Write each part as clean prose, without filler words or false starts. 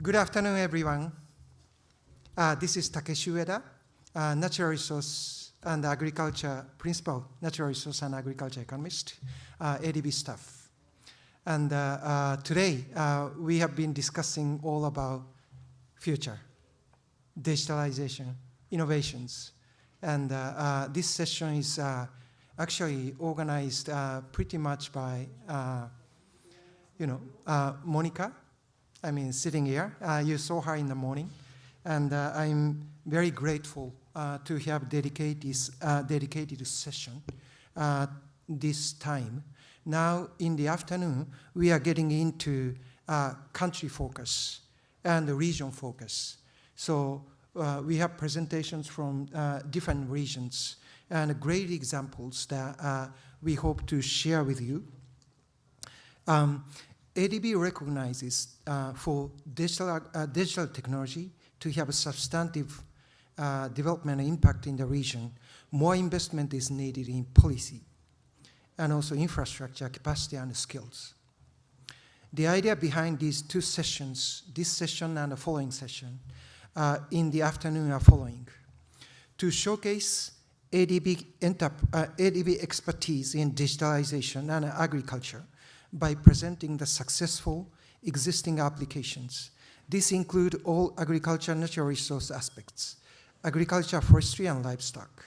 Good afternoon, everyone. This is Takeshi Ueda, Natural Resource and Agriculture Principal, Natural Resource and Agriculture Economist, ADB staff. And today, we have been discussing all about future, digitalization, innovations. And this session is actually organized pretty much by, Monica. I mean, sitting here. You saw her in the morning. And I'm very grateful to have dedicated session this time. Now, in the afternoon, we are getting into country focus and region focus. So we have presentations from different regions and great examples that we hope to share with you. ADB recognizes for digital technology to have a substantive development impact in the region, more investment is needed in policy and also infrastructure, capacity, and skills. The idea behind these two sessions, this session and the following session, in the afternoon are following. To showcase ADB expertise in digitalization and agriculture by presenting the successful existing applications. These include all agriculture natural resource aspects, agriculture, forestry, and livestock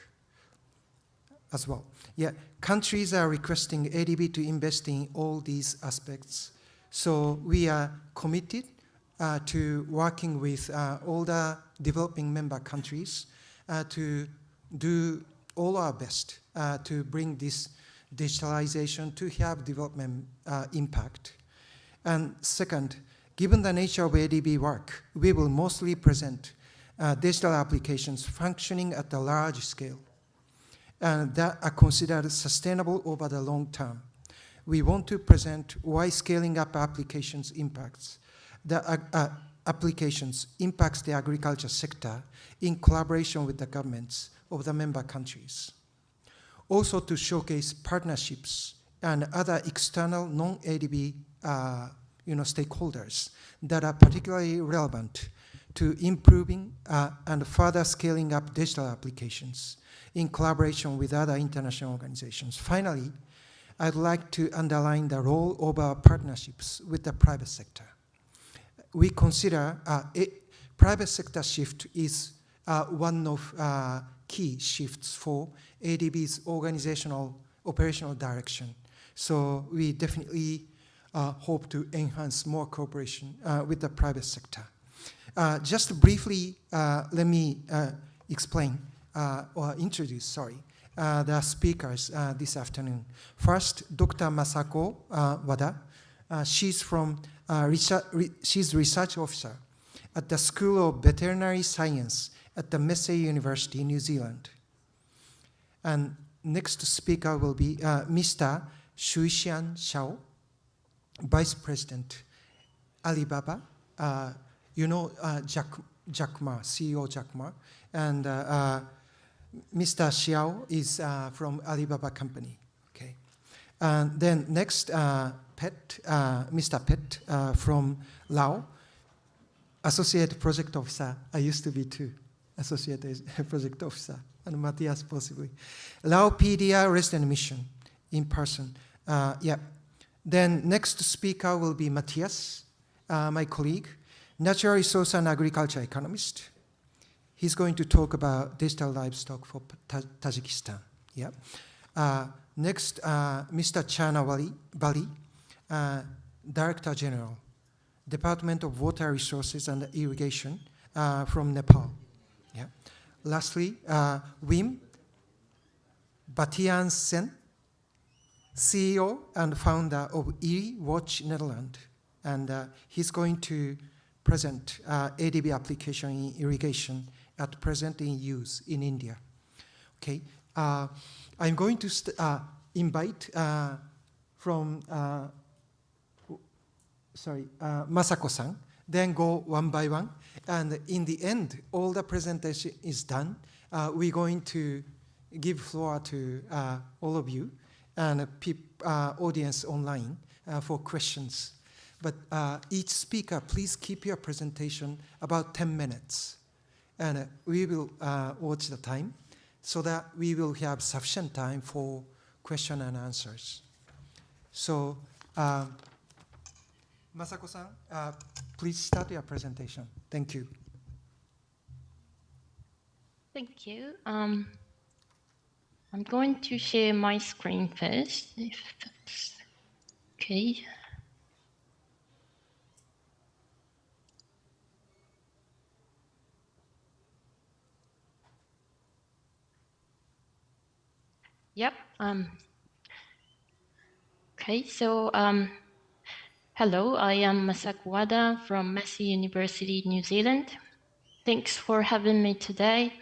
as well. Yeah, countries are requesting ADB to invest in all these aspects. So we are committed to working with all the developing member countries to do all our best to bring this digitalization to have development impact. And second, given the nature of ADB work, we will mostly present digital applications functioning at a large scale and that are considered sustainable over the long term. We want to present why scaling up applications impacts the agriculture sector in collaboration with the governments of the member countries. Also to showcase partnerships and other external non-ADB stakeholders that are particularly relevant to improving and further scaling up digital applications in collaboration with other international organizations. Finally, I'd like to underline the role of our partnerships with the private sector. We consider private sector shift is one of key shifts for ADB's operational direction. So we definitely hope to enhance more cooperation with the private sector. Just briefly, let me explain or introduce, the speakers this afternoon. First, Dr. Masako Wada. She's research officer at the School of Veterinary Science at the Massey University, New Zealand. And next speaker will be Mr. Shuixian Xiao, Vice President, Alibaba. Jack Ma, CEO Jack Ma. And Mr. Xiao is from Alibaba company. Okay. And then next, Mr. Pet from Lao, Associate Project Officer. I used to be too, Associate Project Officer. And Matthias possibly. Lao PDR Resident Mission in person. Then next speaker will be Matthias, my colleague, Natural Resource and Agriculture Economist. He's going to talk about digital livestock for Tajikistan. Yeah. Next, Mr. Chana Bali, Director General, Department of Water Resources and Irrigation from Nepal. Yeah. Lastly, Wim Batian Sen, CEO and founder of IRI Watch Netherlands. And he's going to present ADB application in irrigation at present in use in India. Okay, I'm going to invite from, Masako-san, then go one by one. And in the end, all the presentation is done. We're going to give floor to all of you and audience online for questions. But each speaker, please keep your presentation about 10 minutes. And we will watch the time so that we will have sufficient time for question and answers. So, Masako-san, please start your presentation. Thank you. Thank you. I'm going to share my screen first, if that's okay. Yep. Okay, so hello, I am Masako Wada from Massey University, New Zealand. Thanks for having me today.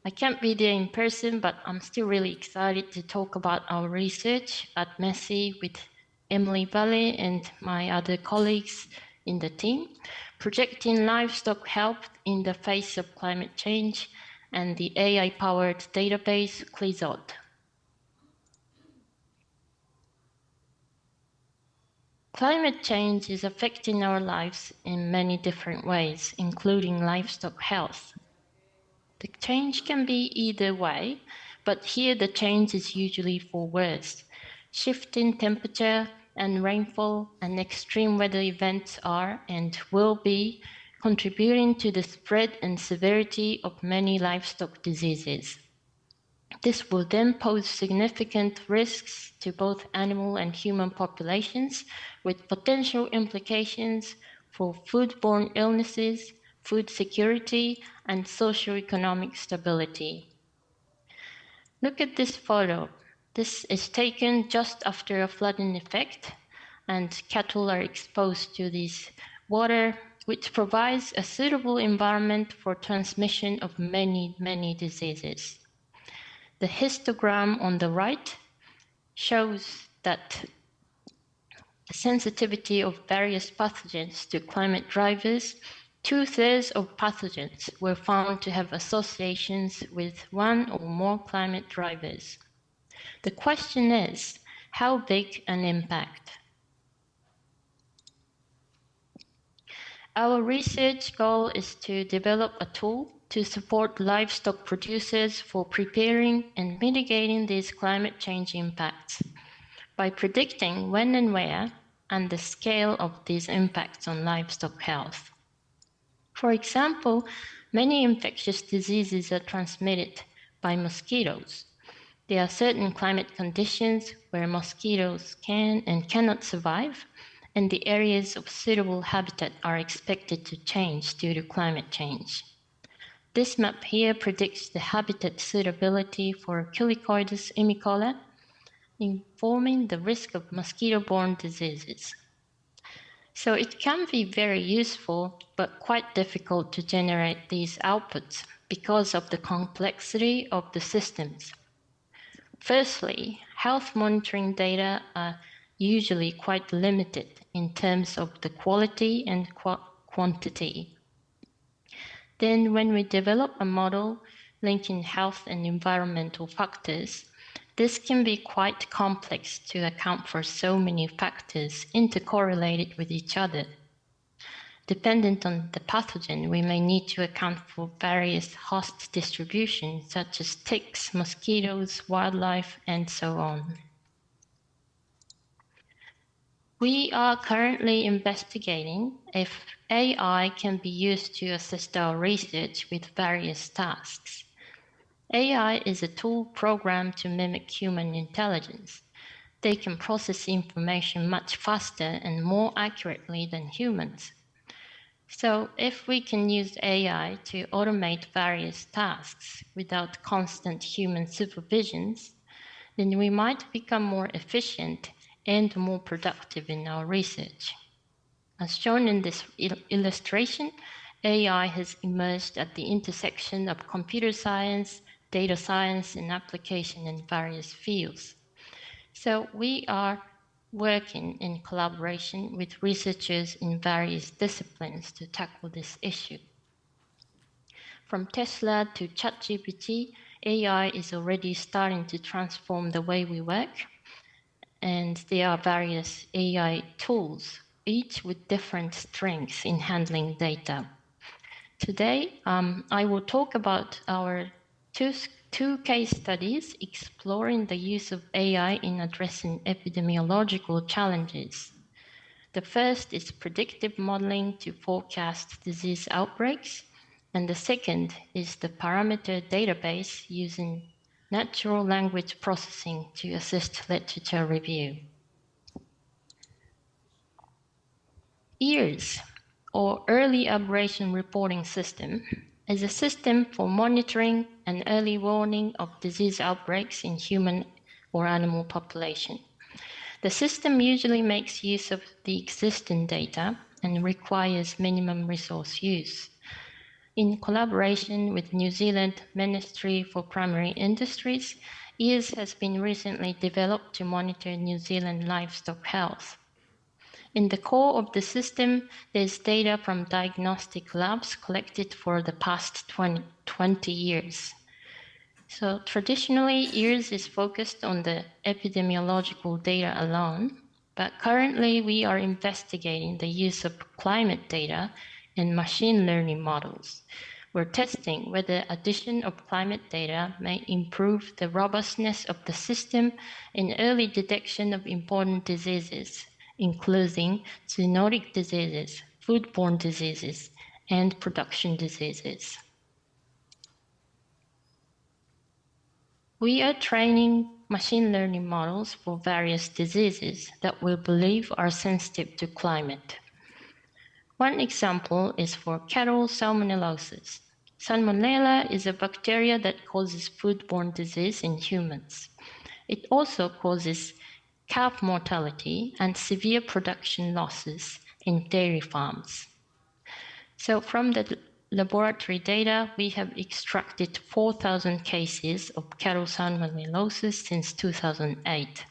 I can't be there in person, but I'm still really excited to talk about our research at Massey with Emily Valley and my other colleagues in the team, projecting livestock health in the face of climate change and the AI-powered database CLIZOD. Climate change is affecting our lives in many different ways, including livestock health. The change can be either way, but here the change is usually for worse. Shifting temperature and rainfall and extreme weather events are and will be contributing to the spread and severity of many livestock diseases. This will then pose significant risks to both animal and human populations, with potential implications for foodborne illnesses, food security, and socioeconomic stability. Look at this photo. This is taken just after a flooding effect, and cattle are exposed to this water, which provides a suitable environment for transmission of many diseases. The histogram on the right shows that the sensitivity of various pathogens to climate drivers. 2/3 of pathogens were found to have associations with one or more climate drivers. The question is, how big an impact? Our research goal is to develop a tool to support livestock producers for preparing and mitigating these climate change impacts by predicting when and where and the scale of these impacts on livestock health. For example, many infectious diseases are transmitted by mosquitoes. There are certain climate conditions where mosquitoes can and cannot survive, and the areas of suitable habitat are expected to change due to climate change. This map here predicts the habitat suitability for Culicoides imicola, informing the risk of mosquito-borne diseases. So it can be very useful, but quite difficult to generate these outputs because of the complexity of the systems. Firstly, health monitoring data are usually quite limited in terms of the quality and quantity. Then when we develop a model linking health and environmental factors, this can be quite complex to account for so many factors intercorrelated with each other. Dependent on the pathogen, we may need to account for various host distributions such as ticks, mosquitoes, wildlife, and so on. We are currently investigating if AI can be used to assist our research with various tasks. AI is a tool programmed to mimic human intelligence. They can process information much faster and more accurately than humans. So if we can use AI to automate various tasks without constant human supervisions, then we might become more efficient and more productive in our research. As shown in this illustration, AI has emerged at the intersection of computer science, data science, and application in various fields. So we are working in collaboration with researchers in various disciplines to tackle this issue. From Tesla to ChatGPT, AI is already starting to transform the way we work, and there are various AI tools each with different strengths in handling data. Today, I will talk about our two case studies exploring the use of AI in addressing epidemiological challenges. The first is predictive modeling to forecast disease outbreaks, and the second is the parameter database using natural language processing to assist literature review. EARS, or Early Aberration Reporting System, is a system for monitoring and early warning of disease outbreaks in human or animal population. The system usually makes use of the existing data and requires minimum resource use. In collaboration with New Zealand Ministry for Primary Industries, EARS has been recently developed to monitor New Zealand livestock health. In the core of the system, there's data from diagnostic labs collected for the past 20 years. So traditionally, EARS is focused on the epidemiological data alone, but currently we are investigating the use of climate data and machine learning models. We're testing whether addition of climate data may improve the robustness of the system in early detection of important diseases, including zoonotic diseases, foodborne diseases, and production diseases. We are training machine learning models for various diseases that we believe are sensitive to climate. One example is for cattle salmonellosis. Salmonella is a bacteria that causes foodborne disease in humans. It also causes calf mortality and severe production losses in dairy farms. So from the laboratory data, we have extracted 4,000 cases of cattle salmonellosis since 2008.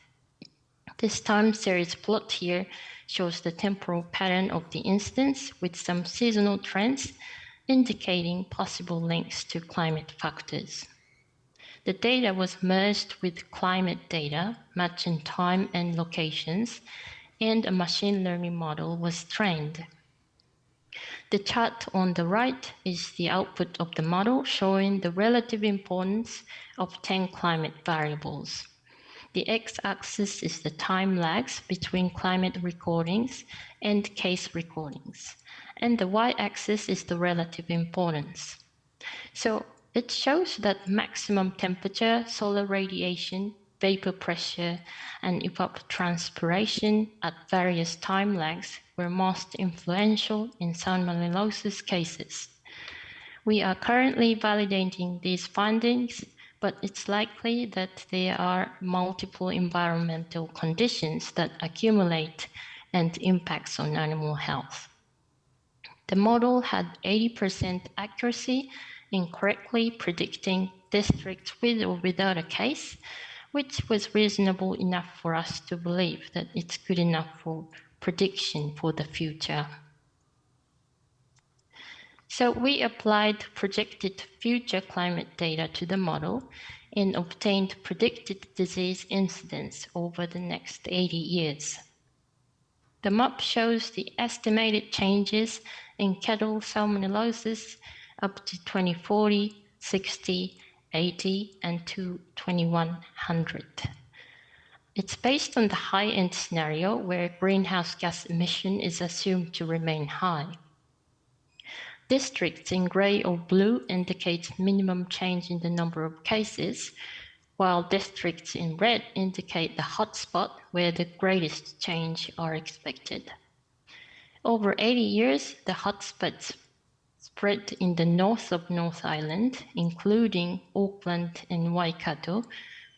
This time series plot here shows the temporal pattern of the incidence with some seasonal trends indicating possible links to climate factors. The data was merged with climate data, matching time and locations, and a machine learning model was trained. The chart on the right is the output of the model showing the relative importance of 10 climate variables. The x-axis is the time lags between climate recordings and case recordings, and the y-axis is the relative importance. So it shows that maximum temperature, solar radiation, vapor pressure, and evapotranspiration at various time lags were most influential in salmonellosis cases. We are currently validating these findings, but it's likely that there are multiple environmental conditions that accumulate and impacts on animal health. The model had 80% accuracy in correctly predicting districts with or without a case, which was reasonable enough for us to believe that it's good enough for prediction for the future. So we applied projected future climate data to the model and obtained predicted disease incidence over the next 80 years. The map shows the estimated changes in cattle salmonellosis up to 2040, 60, 80, and to 2100. It's based on the high-end scenario where greenhouse gas emission is assumed to remain high. Districts in gray or blue indicate minimum change in the number of cases, while districts in red indicate the hotspot where the greatest change are expected. Over 80 years, the hotspots spread in the north of North Island, including Auckland and Waikato,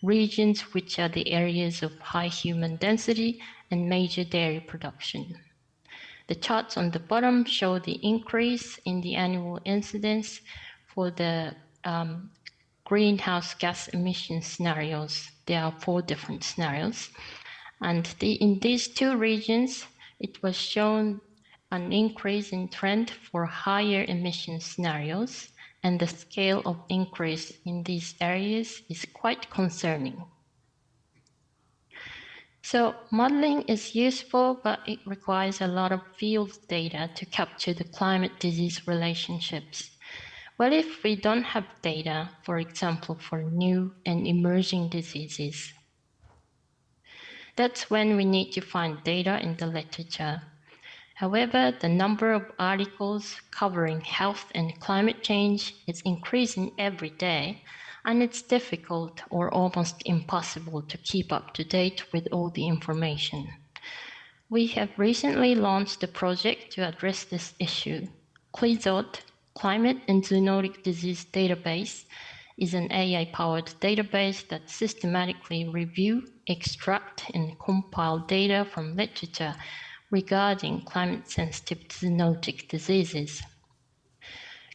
regions which are the areas of high human density and major dairy production. The charts on the bottom show the increase in the annual incidence for the greenhouse gas emission scenarios. There are 4 different scenarios. And in these 2 regions, it was shown an increase in trend for higher emission scenarios, and the scale of increase in these areas is quite concerning. So modeling is useful, but it requires a lot of field data to capture the climate disease relationships. What if we don't have data, for example, for new and emerging diseases? That's when we need to find data in the literature. However, the number of articles covering health and climate change is increasing every day, and it's difficult or almost impossible to keep up to date with all the information. We have recently launched a project to address this issue. CLIZOD, Climate and Zoonotic Disease Database, is an AI-powered database that systematically reviews, extracts, and compiles data from literature regarding climate-sensitive zoonotic diseases.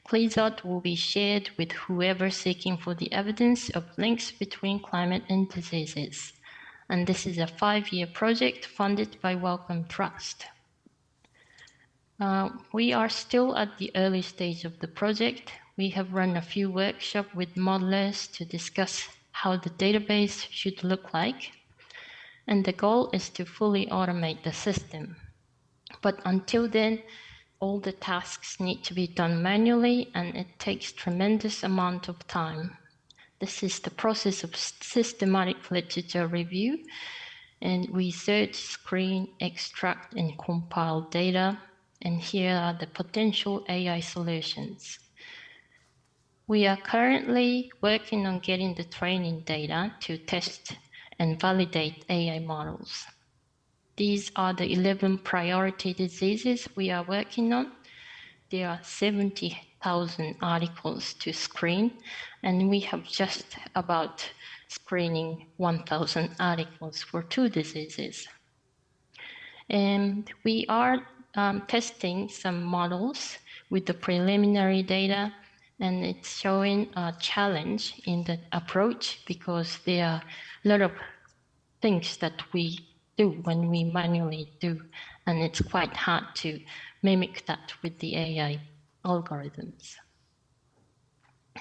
CLIZOD will be shared with whoever seeking for the evidence of links between climate and diseases. And this is a 5-year project funded by Wellcome Trust. We are still at the early stage of the project. We have run a few workshops with modelers to discuss how the database should look like. And the goal is to fully automate the system. But until then, all the tasks need to be done manually, and it takes tremendous amount of time. This is the process of systematic literature review, and we search, screen, extract, and compile data, and here are the potential AI solutions. We are currently working on getting the training data to test and validate AI models. These are the 11 priority diseases we are working on. There are 70,000 articles to screen, and we have just about screening 1,000 articles for 2 diseases. And we are testing some models with the preliminary data, and it's showing a challenge in the approach because there are a lot of things that we do when we manually do, and it's quite hard to mimic that with the AI algorithms.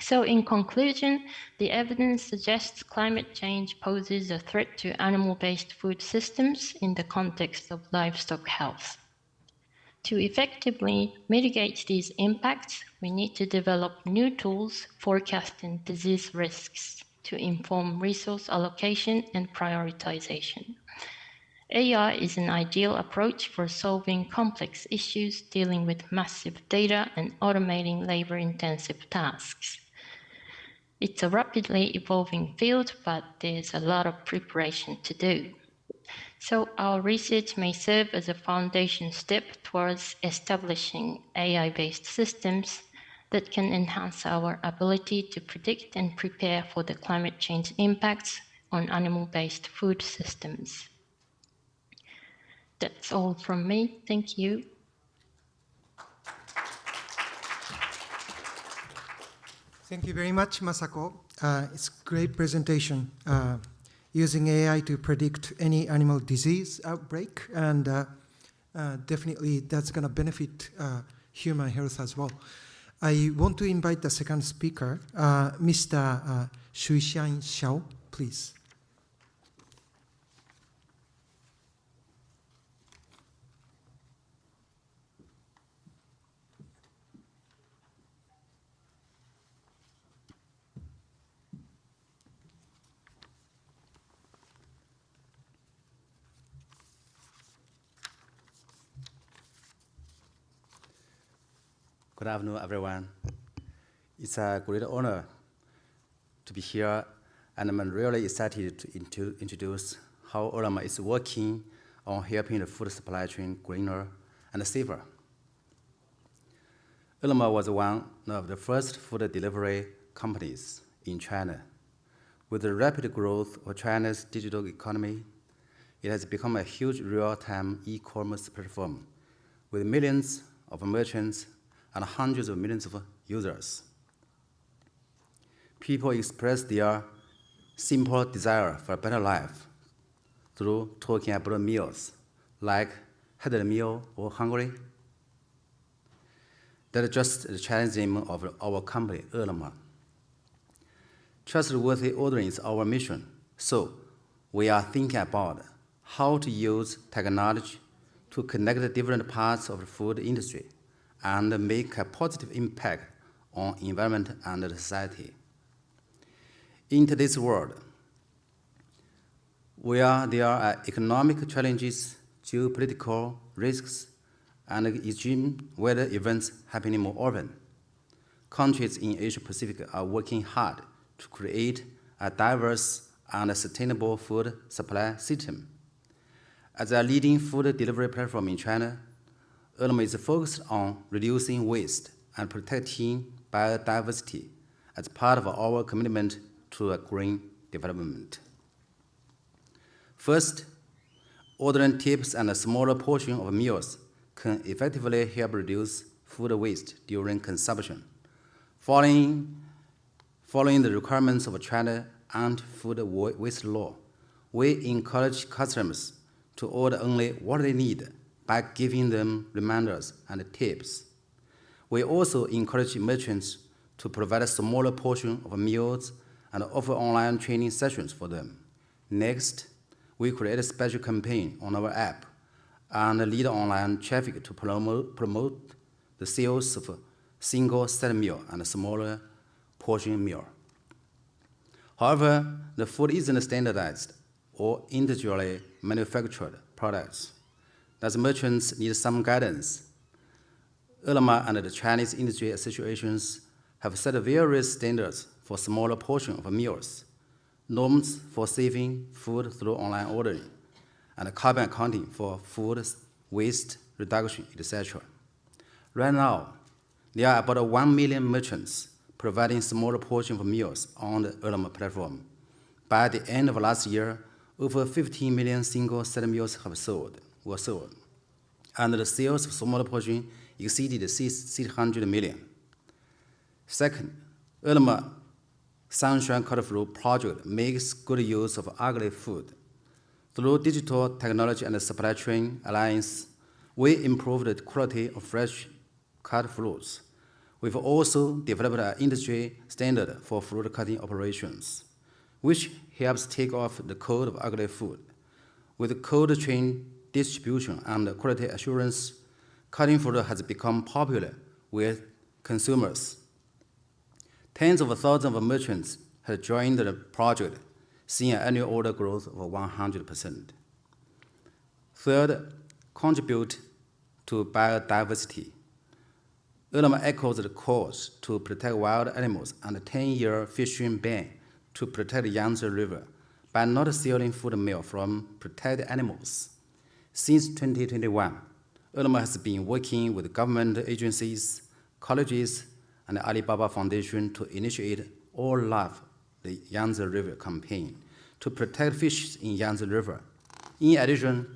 So in conclusion, the evidence suggests climate change poses a threat to animal-based food systems in the context of livestock health. To effectively mitigate these impacts, we need to develop new tools forecasting disease risks to inform resource allocation and prioritization. AI is an ideal approach for solving complex issues dealing with massive data and automating labor-intensive tasks. It's a rapidly evolving field, but there's a lot of preparation to do. So our research may serve as a foundation step towards establishing AI-based systems that can enhance our ability to predict and prepare for the climate change impacts on animal-based food systems. That's all from me. Thank you. Thank you very much, Masako. It's a great presentation. Using AI to predict any animal disease outbreak, and definitely that's going to benefit human health as well. I want to invite the second speaker, Mr. Shuixian Xiao, please. Good afternoon, everyone. It's a great honor to be here, and I'm really excited to introduce how Ulama is working on helping the food supply chain greener and safer. Ulama was one of the first food delivery companies in China. With the rapid growth of China's digital economy, it has become a huge real-time e-commerce platform with millions of merchants and hundreds of millions of users. People express their simple desire for a better life through talking about meals like had a meal or hungry. That's just the challenge name of our company, Ulama. Trustworthy ordering is our mission, so we are thinking about how to use technology to connect the different parts of the food industry and make a positive impact on environment and society. In today's world, where there are economic challenges, geopolitical risks, and extreme weather events happening more often, countries in Asia-Pacific are working hard to create a diverse and sustainable food supply system. As a leading food delivery platform in China, Ele.me is focused on reducing waste and protecting biodiversity as part of our commitment to a green development. First, ordering tips and a smaller portion of meals can effectively help reduce food waste during consumption. Following the requirements of China anti-food waste law, we encourage customers to order only what they need by giving them reminders and tips. We also encourage merchants to provide a smaller portion of meals and offer online training sessions for them. Next, we create a special campaign on our app and lead online traffic to promote the sales of a single set meal and a smaller portion meal. However, the food isn't standardized or individually manufactured products. Thus, merchants need some guidance. Ele.me and the Chinese industry associations have set various standards for smaller portion of meals, norms for saving food through online ordering, and carbon accounting for food waste reduction, etc. Right now, there are about 1 million merchants providing smaller portion of meals on the Ele.me platform. By the end of last year, over 15 million single-set meals were sold, and the sales of smaller portion exceeded 600 million. Second, Ele.me Sunshine Colorful project makes good use of ugly food. Through digital technology and supply chain alliance, we improved the quality of fresh cut fruits. We've also developed an industry standard for fruit cutting operations, which helps take off the code of ugly food. With cold chain distribution and quality assurance, cutting fruit has become popular with consumers. Tens of thousands of merchants have joined the project, seeing an annual order growth of 100%. Third, contribute to biodiversity. Ele.me echoes the calls to protect wild animals and a 10-year fishing ban to protect the Yangtze River by not selling food meal from protected animals. Since 2021, Ele.me has been working with government agencies, colleges, and the Alibaba Foundation to initiate All Life the Yangtze River campaign to protect fish in Yangtze River. In addition,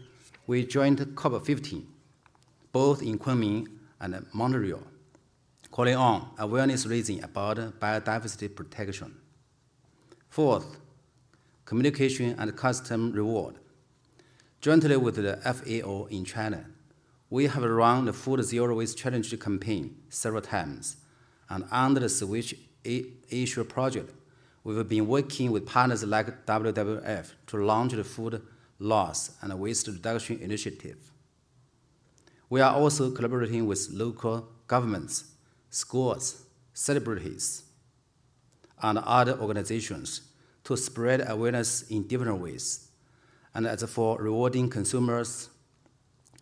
we joined COP15, both in Kunming and Montreal, calling on awareness raising about biodiversity protection. Fourth, communication and custom reward. Jointly with the FAO in China, we have run the Food Zero Waste Challenge campaign several times, and under the Switch Asia project, we've been working with partners like WWF to launch the Food Loss and Waste Reduction Initiative. We are also collaborating with local governments, schools, celebrities, and other organizations to spread awareness in different ways. And as for rewarding consumers,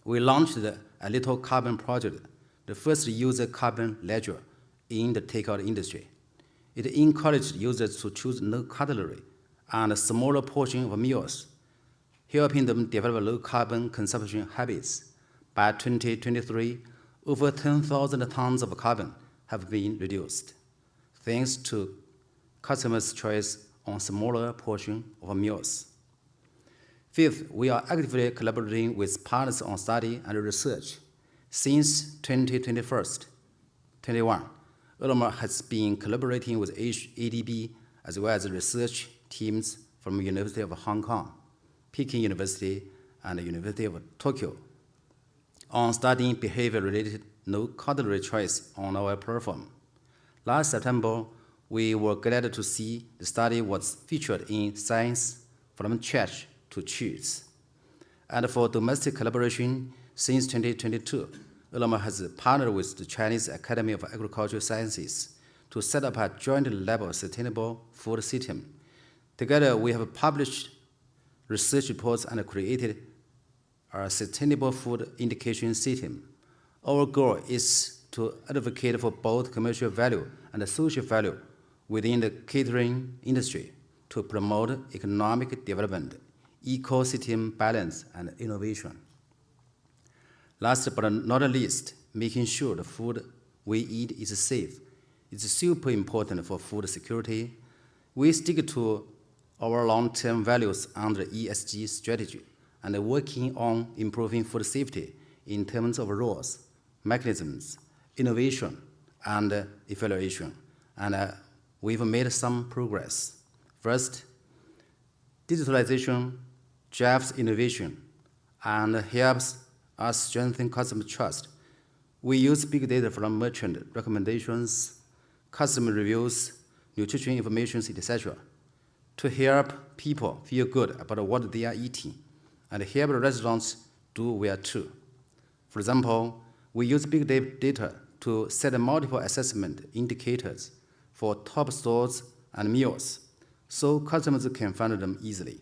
we launched a Little Carbon project, the first user carbon ledger in the takeout industry. It encouraged users to choose no cutlery and a smaller portion of meals, helping them develop low carbon consumption habits. By 2023, over 10,000 tons of carbon have been reduced, thanks to customers' choice on smaller portion of meals. Fifth, we are actively collaborating with partners on study and research. Since 2021, Ele.me has been collaborating with ADB as well as research teams from the University of Hong Kong, Peking University, and the University of Tokyo on studying behavior-related no cutlery choice on our platform. Last September, we were glad to see the study was featured in Science from Trash to Choose. And for domestic collaboration, since 2022, Ulama has partnered with the Chinese Academy of Agricultural Sciences to set up a joint-level sustainable food system. Together, we have published research reports and created a sustainable food indication system. Our goal is to advocate for both commercial value and social value within the catering industry to promote economic development, ecosystem balance, and innovation. Last but not least, making sure the food we eat is safe. It's super important for food security. We stick to our long-term values under ESG strategy and working on improving food safety in terms of rules, mechanisms, innovation, and evaluation. And we've made some progress. First, digitalization drives innovation and helps us strengthen customer trust. We use big data from merchant recommendations, customer reviews, nutrition information, etc., to help people feel good about what they are eating and help restaurants do well too. For example, we use big data to set multiple assessment indicators for top stores and meals so customers can find them easily.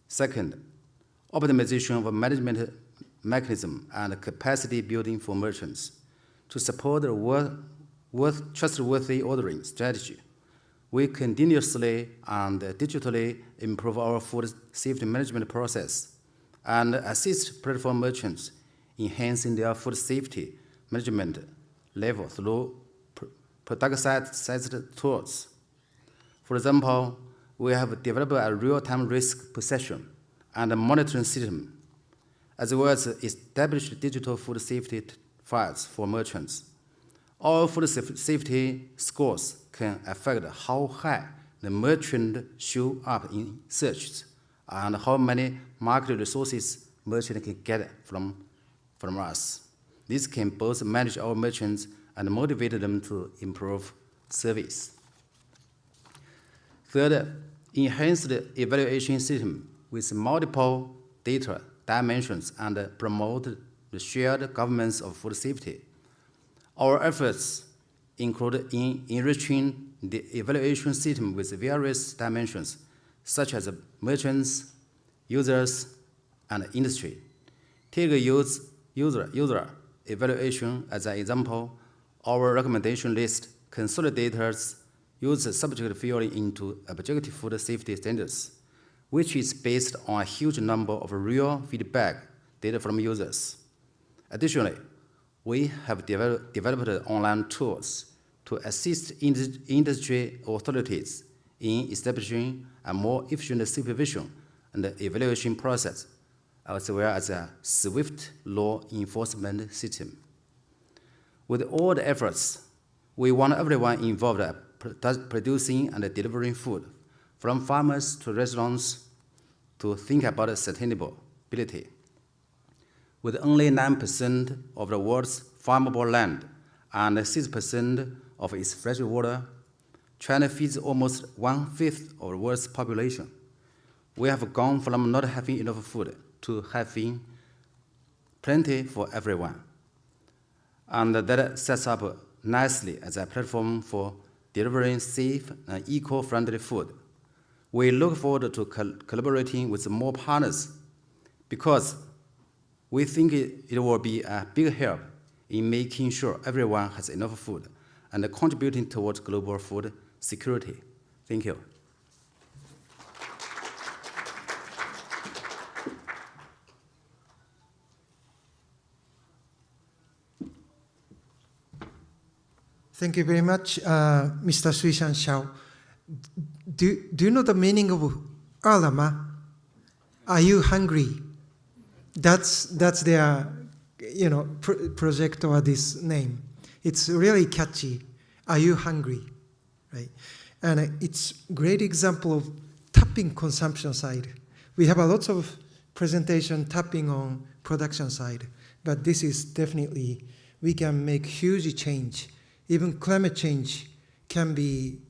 Second, optimization of management mechanism and capacity building for merchants to support the trustworthy ordering strategy. We continuously and digitally improve our food safety management process and assist platform merchants enhancing their food safety management level through product-sized tools. For example, we have developed a real-time risk perception and monitoring system, as well as established digital food safety files for merchants. All food safety scores can affect how high the merchant show up in searches and how many market resources merchant can get from us. This can both manage our merchants and motivate them to improve service. Third, enhance the evaluation system with multiple data dimensions and promote the shared governance of food safety. Our efforts include enriching the evaluation system with various dimensions, such as merchants, users, and industry. Take user evaluation as an example. Our recommendation list consolidates user subject filling into objective food safety standards, which is based on a huge number of real feedback data from users. Additionally, we have developed online tools to assist industry authorities in establishing a more efficient supervision and evaluation process, as well as a swift law enforcement system. With all the efforts, we want everyone involved producing and delivering food, from farmers to restaurants, to think about sustainability. With only 9% of the world's farmable land and 6% of its fresh water, China feeds almost 1/5 of the world's population. We have gone from not having enough food to having plenty for everyone. And that sets up nicely as a platform for delivering safe and eco-friendly food. We look forward to collaborating with more partners because we think it will be a big help in making sure everyone has enough food and contributing towards global food security. Thank you. Thank you very much, Mr. Suishan Xiao. Do you know the meaning of Ulama? Are you hungry? That's their project or this name. It's really catchy. Are you hungry? Right? And it's a great example of tapping consumption side. We have a lot of presentation tapping on production side, but this is definitely, we can make huge change. Even climate change can be,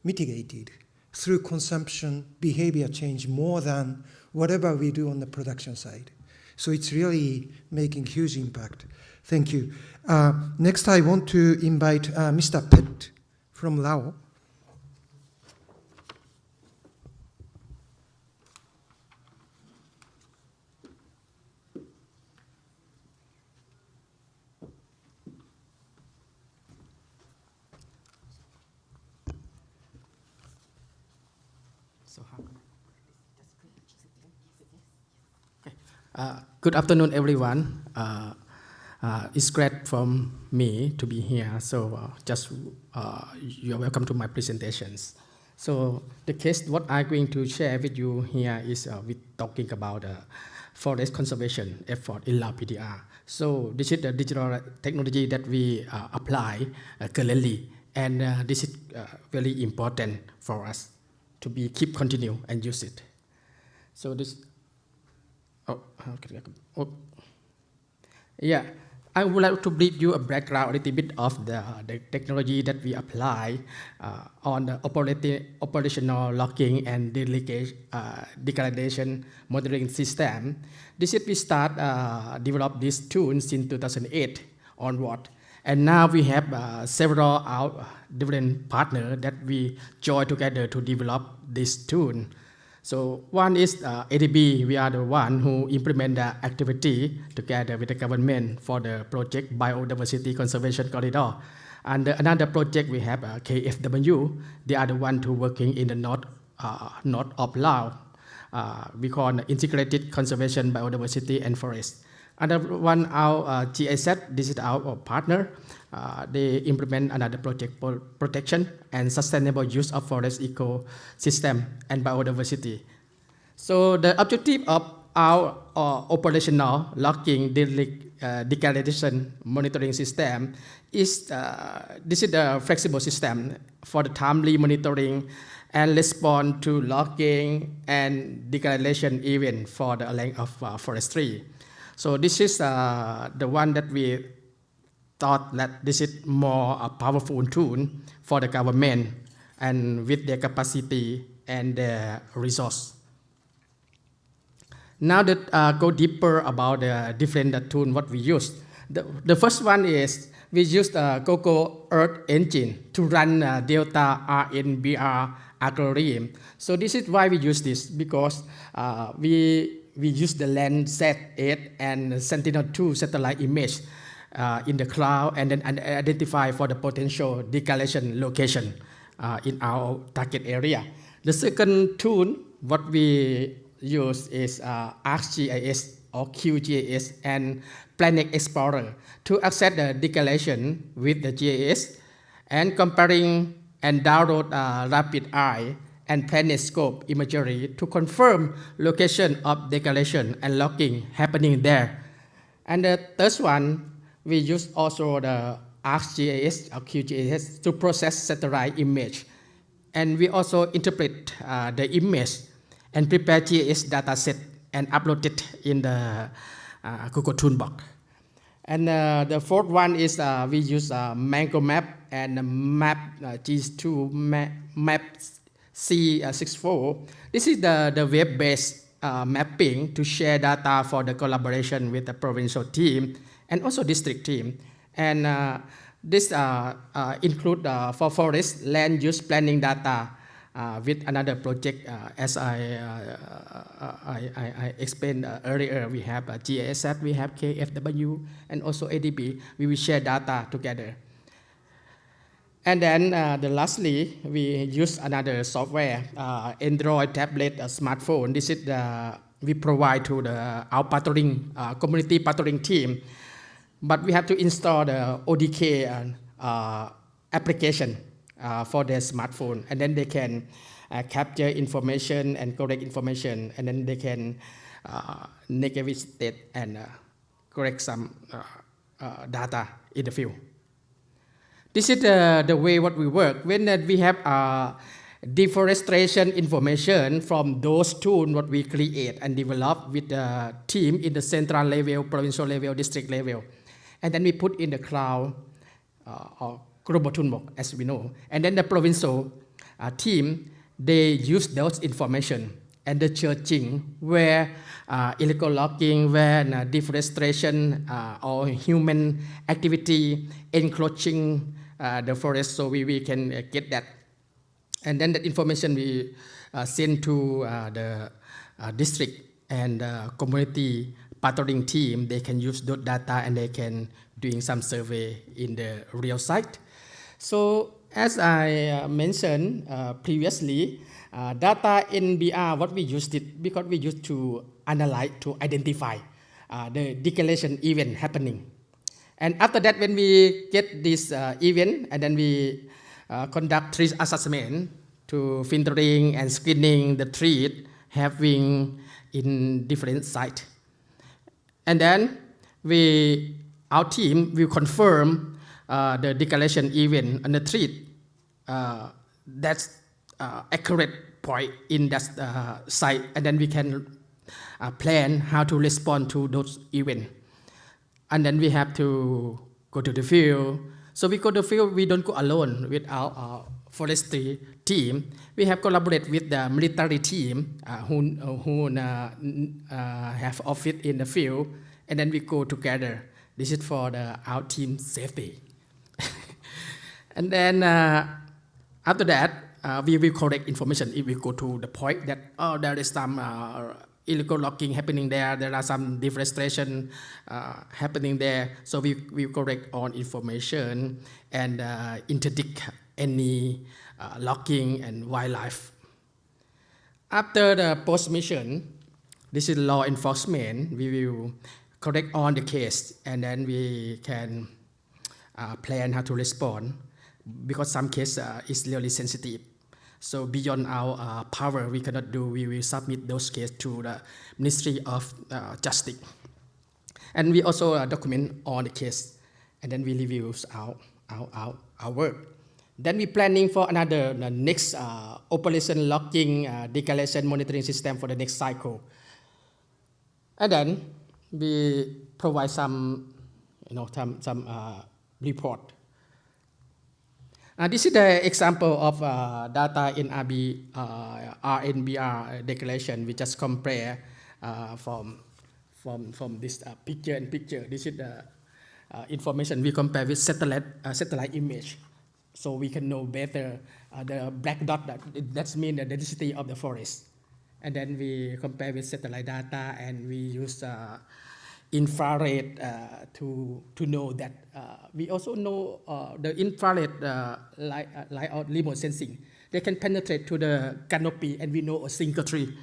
mitigated through consumption behavior change more than whatever we do on the production side. So it's really making huge impact. Thank you. Next, I want to invite Mr. Pet from Laos. Good afternoon, everyone. It's great for me to be here. So you're welcome to my presentations. So the case what I'm going to share with you here is we're talking about forest conservation effort in Laos PDR. So this is the digital technology that we apply currently, and this is very important for us to keep continue and use it. So this. Yeah, I would like to brief you a background a little bit of the technology that we apply on the operational logging and degradation monitoring system. This is we start develop these tools in 2008 onward, and now we have several different partners that we join together to develop this tool. So one is ADB. We are the one who implement the activity together with the government for the project Biodiversity Conservation Corridor. And another project we have KFW. They are the one who working in the north of Laos. We call Integrated Conservation Biodiversity and Forest. Another one, our GIZ, this is our partner. They implement another project for protection and sustainable use of forest ecosystem and biodiversity. So the objective of our operational logging degradation monitoring system is this is the flexible system for the timely monitoring and respond to logging and degradation event for the length of forestry. So this is the one that we thought that this is more a powerful tool for the government and with their capacity and their resource. Now that go deeper about the different tools what we use. The first one is we use the Google Earth engine to run Delta RNBR algorithm. So this is why we use this, because we use the Landsat 8 and Sentinel-2 satellite image in the cloud and then identify for the potential degradation location in our target area. The second tool what we use is ArcGIS or QGIS and Planet Explorer to access the degradation with the GIS and comparing and download rapid eye and planet scope imagery to confirm location of degradation and logging happening there. And the third one, we use also the ArcGIS or QGIS to process satellite image. And we also interpret the image and prepare GIS dataset and upload it in the Google Toolbox. And the fourth one is we use Mango Map and Map G2 Map C64. This is the web-based mapping to share data for the collaboration with the provincial team and also district team. And this include for forest land use planning data with another project, as I explained earlier. We have GISat, we have KFW, and also ADB. We will share data together. And then lastly, we use another software, Android tablet, smartphone. This is we provide to our patrolling, community patrolling team. But we have to install the ODK application for their smartphone, and then they can capture information and correct information, and then they can navigate and correct some data in the field. This is the way what we work. When we have deforestation information from those tools what we create and develop with the team in the central level, provincial level, district level, and then we put in the cloud or global toolbox, as we know. And then the provincial team, they use those information and the searching where illegal logging, where deforestation or human activity encroaching the forest, so we can get that. And then that information we send to the district and community patrolling team. They can use those data and they can doing some survey in the real site. So as I mentioned previously, data in BR, what we used it because we used to analyze, to identify the declaration event happening. And after that, when we get this event, and then we conduct tree assessment to filtering and screening the tree having in different sites. And then our team will confirm the declaration event on the tree. That's accurate point in that site, and then we can plan how to respond to those events. And then we have to go to the field. So we go to the field, we don't go alone with our forestry team. We have collaborated with the military team who have office in the field, and then we go together. This is for our team safety. And then after that, we will collect information if we go to the point that, oh, there is some illegal logging happening there, there are some deforestation happening there. So we collect all information and interdict any logging and wildlife. After the post-mission, this is law enforcement. We will collect on the case, and then we can plan how to respond, because some case is really sensitive. So beyond our power, we cannot do. We will submit those cases to the Ministry of Justice, and we also document all the case, and then we review our work. Then we planning for the next operation logging declaration monitoring system for the next cycle, and then we provide some report. This is the example of data in RNBR declaration. We just compare from this picture and picture. This is the information we compare with satellite image, so we can know better the black dot. That means the density of the forest. And then we compare with satellite data, and we use infrared to know that. We also know the infrared light out remote sensing. They can penetrate to the canopy, and we know a single tree.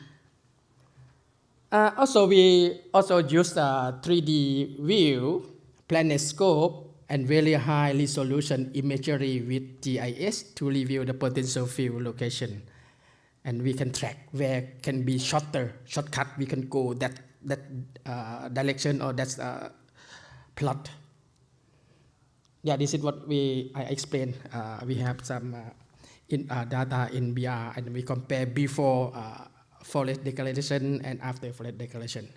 Also, we also use 3D view, planet scope, and very high resolution imagery with GIS to review the potential field location. And we can track where can be shortcut. We can go that direction or that plot. Yeah, this is what I explained. We have some data in BR, and we compare before forest declaration and after forest declaration.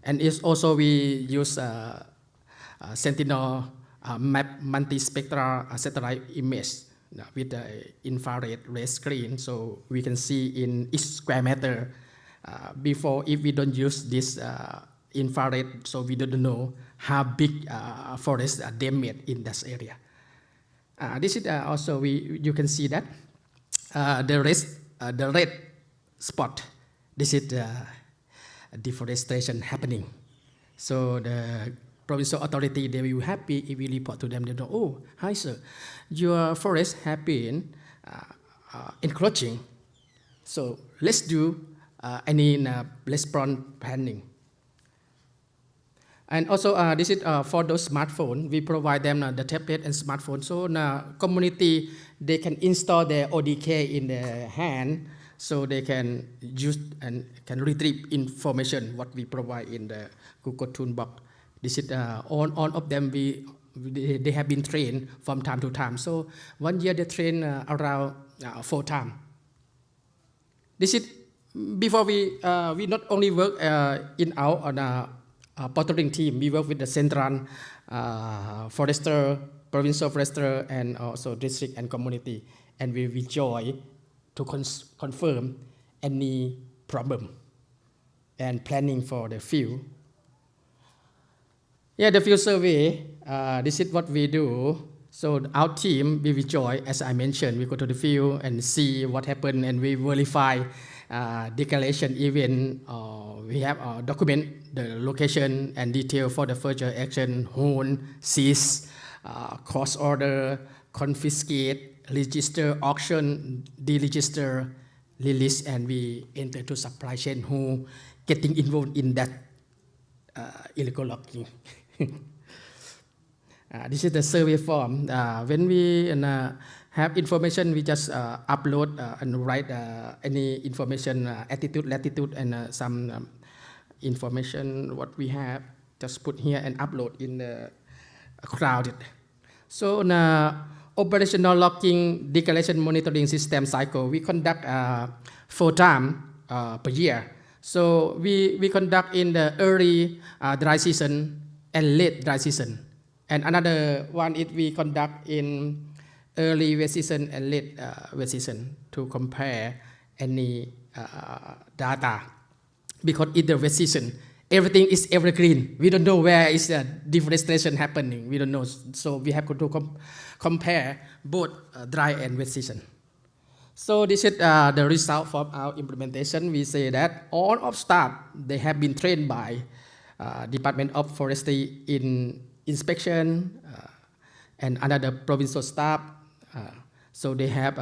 And it's also we use Sentinel map multispectral satellite image with the infrared ray screen, so we can see in each square meter. Before, if we don't use this infrared, so we don't know how big forests are damaged in that area. This is also you can see that the red spot. This is deforestation happening. So the provincial authority, they will be happy if we report to them. They know, oh, hi sir, your forest have been encroaching. So let's do any response planning. And also this is for those smartphones. We provide them the tablet and smartphone. So community, they can install their ODK in their hand, so they can use and can retrieve information what we provide in the Google Toolbox. This is all of them. They have been trained from time to time. So 1 year they train around 4 times. This is before we not only work in our patrolling team. We work with the central forester, provincial forester, and also district and community. And we join to confirm any problem and planning for the field. Yeah, the field survey, this is what we do. So our team, we will join, as I mentioned, we go to the field and see what happened, and we verify declaration event. We have document the location and detail for the further action, hold, seize, cost order, confiscate, register, auction, deregister, release, and we enter to supply chain who getting involved in that illegal logging. This is the survey form. When we have information, we just upload and write any information, attitude, latitude, and some information what we have. Just put here and upload in the crowd. So operational logging declaration monitoring system cycle, we conduct 4 times per year. So we conduct in the early dry season and late dry season. And another one is we conduct in early wet season and late wet season to compare any data. Because in the wet season, everything is evergreen. We don't know where is the deforestation happening. We don't know. So we have to compare both dry and wet season. So this is the result from our implementation. We say that all of staff, they have been trained by Department of Forestry in inspection and another provincial staff. So they have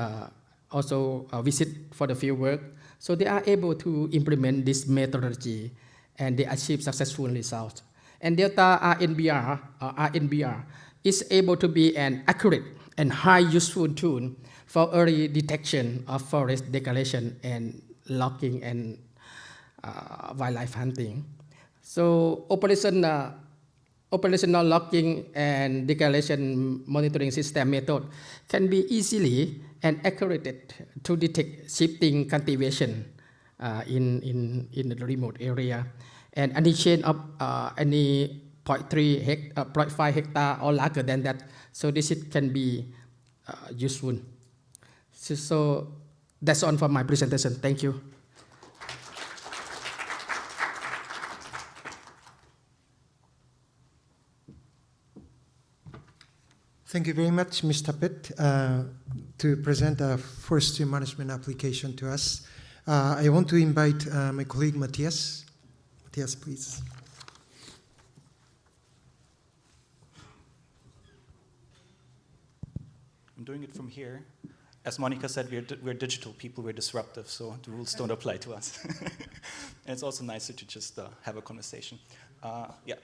also a visit for the field work. So they are able to implement this methodology and they achieve successful results. And Delta RNBR is able to be an accurate and high useful tool for early detection of forest degradation and logging and wildlife hunting. So operational logging and degradation monitoring system method can be easily and accurate to detect shifting cultivation in the remote area. And any change of any 0.5 hectare or larger than that. So this can be useful. So that's all for my presentation. Thank you. Thank you very much, Mr. Pitt, to present a forestry management application to us. I want to invite my colleague Matthias. Matthias, please. I'm doing it from here. As Monica said, we're digital people, we're disruptive, so the rules don't apply to us. And it's also nicer to just have a conversation. Yeah,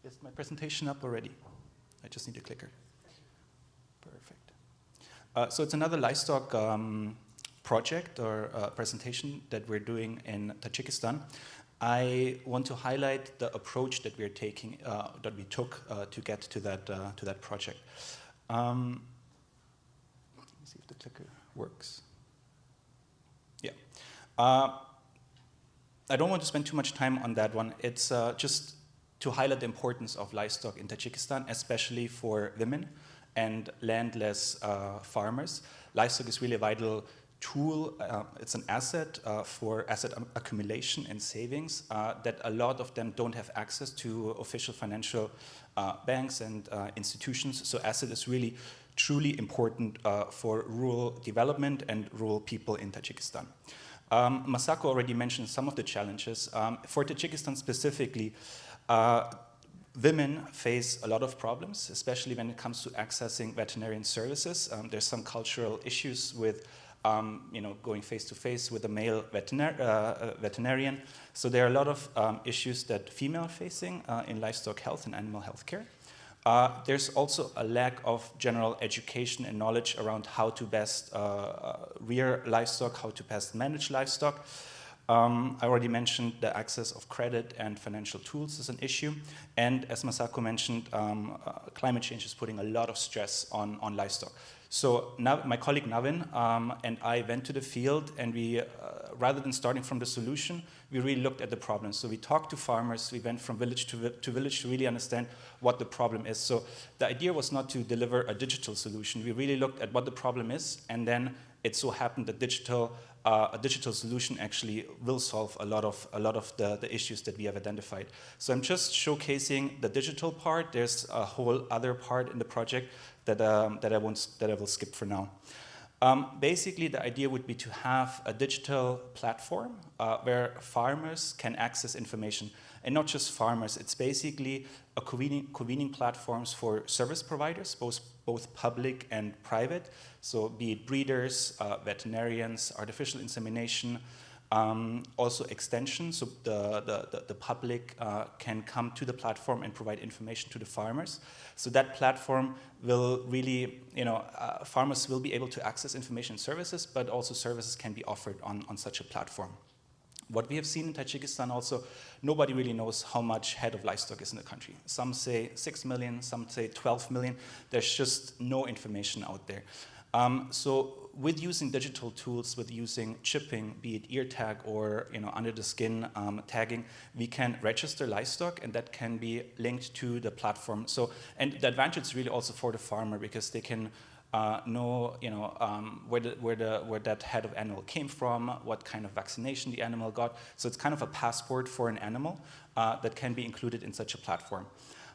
is my presentation up already? I just need a clicker. Perfect. So it's another livestock project or presentation that we're doing in Tajikistan. I want to highlight the approach that we're taking, that we took to get to that project. Let me see if the clicker works. Yeah. I don't want to spend too much time on that one. It's just to highlight the importance of livestock in Tajikistan, especially for women and landless farmers. Livestock is really a vital tool. It's an asset for asset accumulation and savings that a lot of them don't have access to official financial banks and institutions. So asset is really truly important for rural development and rural people in Tajikistan. Masako already mentioned some of the challenges. For Tajikistan specifically, women face a lot of problems, especially when it comes to accessing veterinarian services. There's some cultural issues with going face to face with a male veterinarian. So there are a lot of issues that female facing in livestock health and animal health care. There's also a lack of general education and knowledge around how to best rear livestock, how to best manage livestock. I already mentioned the access of credit and financial tools is an issue. And as Masako mentioned, climate change is putting a lot of stress on livestock. So now my colleague Navin and I went to the field and we, rather than starting from the solution, we really looked at the problem. So we talked to farmers, we went from village to village to really understand what the problem is. So the idea was not to deliver a digital solution. We really looked at what the problem is, and then it so happened that digital a digital solution actually will solve a lot of the issues that we have identified. So I'm just showcasing the digital part. There's a whole other part in the project that I will skip for now. Basically, the idea would be to have a digital platform where farmers can access information. And not just farmers, it's basically a convening platforms for service providers, both public and private. So be it breeders, veterinarians, artificial insemination, also extension. So the public can come to the platform and provide information to the farmers. So that platform will really, farmers will be able to access information services, but also services can be offered on such a platform. What we have seen in Tajikistan also, nobody really knows how much head of livestock is in the country. Some say 6 million, some say 12 million. There's just no information out there. So with using digital tools, with using chipping, be it ear tag or under the skin tagging, we can register livestock, and that can be linked to the platform. So, and the advantage is really also for the farmer, because they can know where that head of animal came from, what kind of vaccination the animal got. So it's kind of a passport for an animal that can be included in such a platform.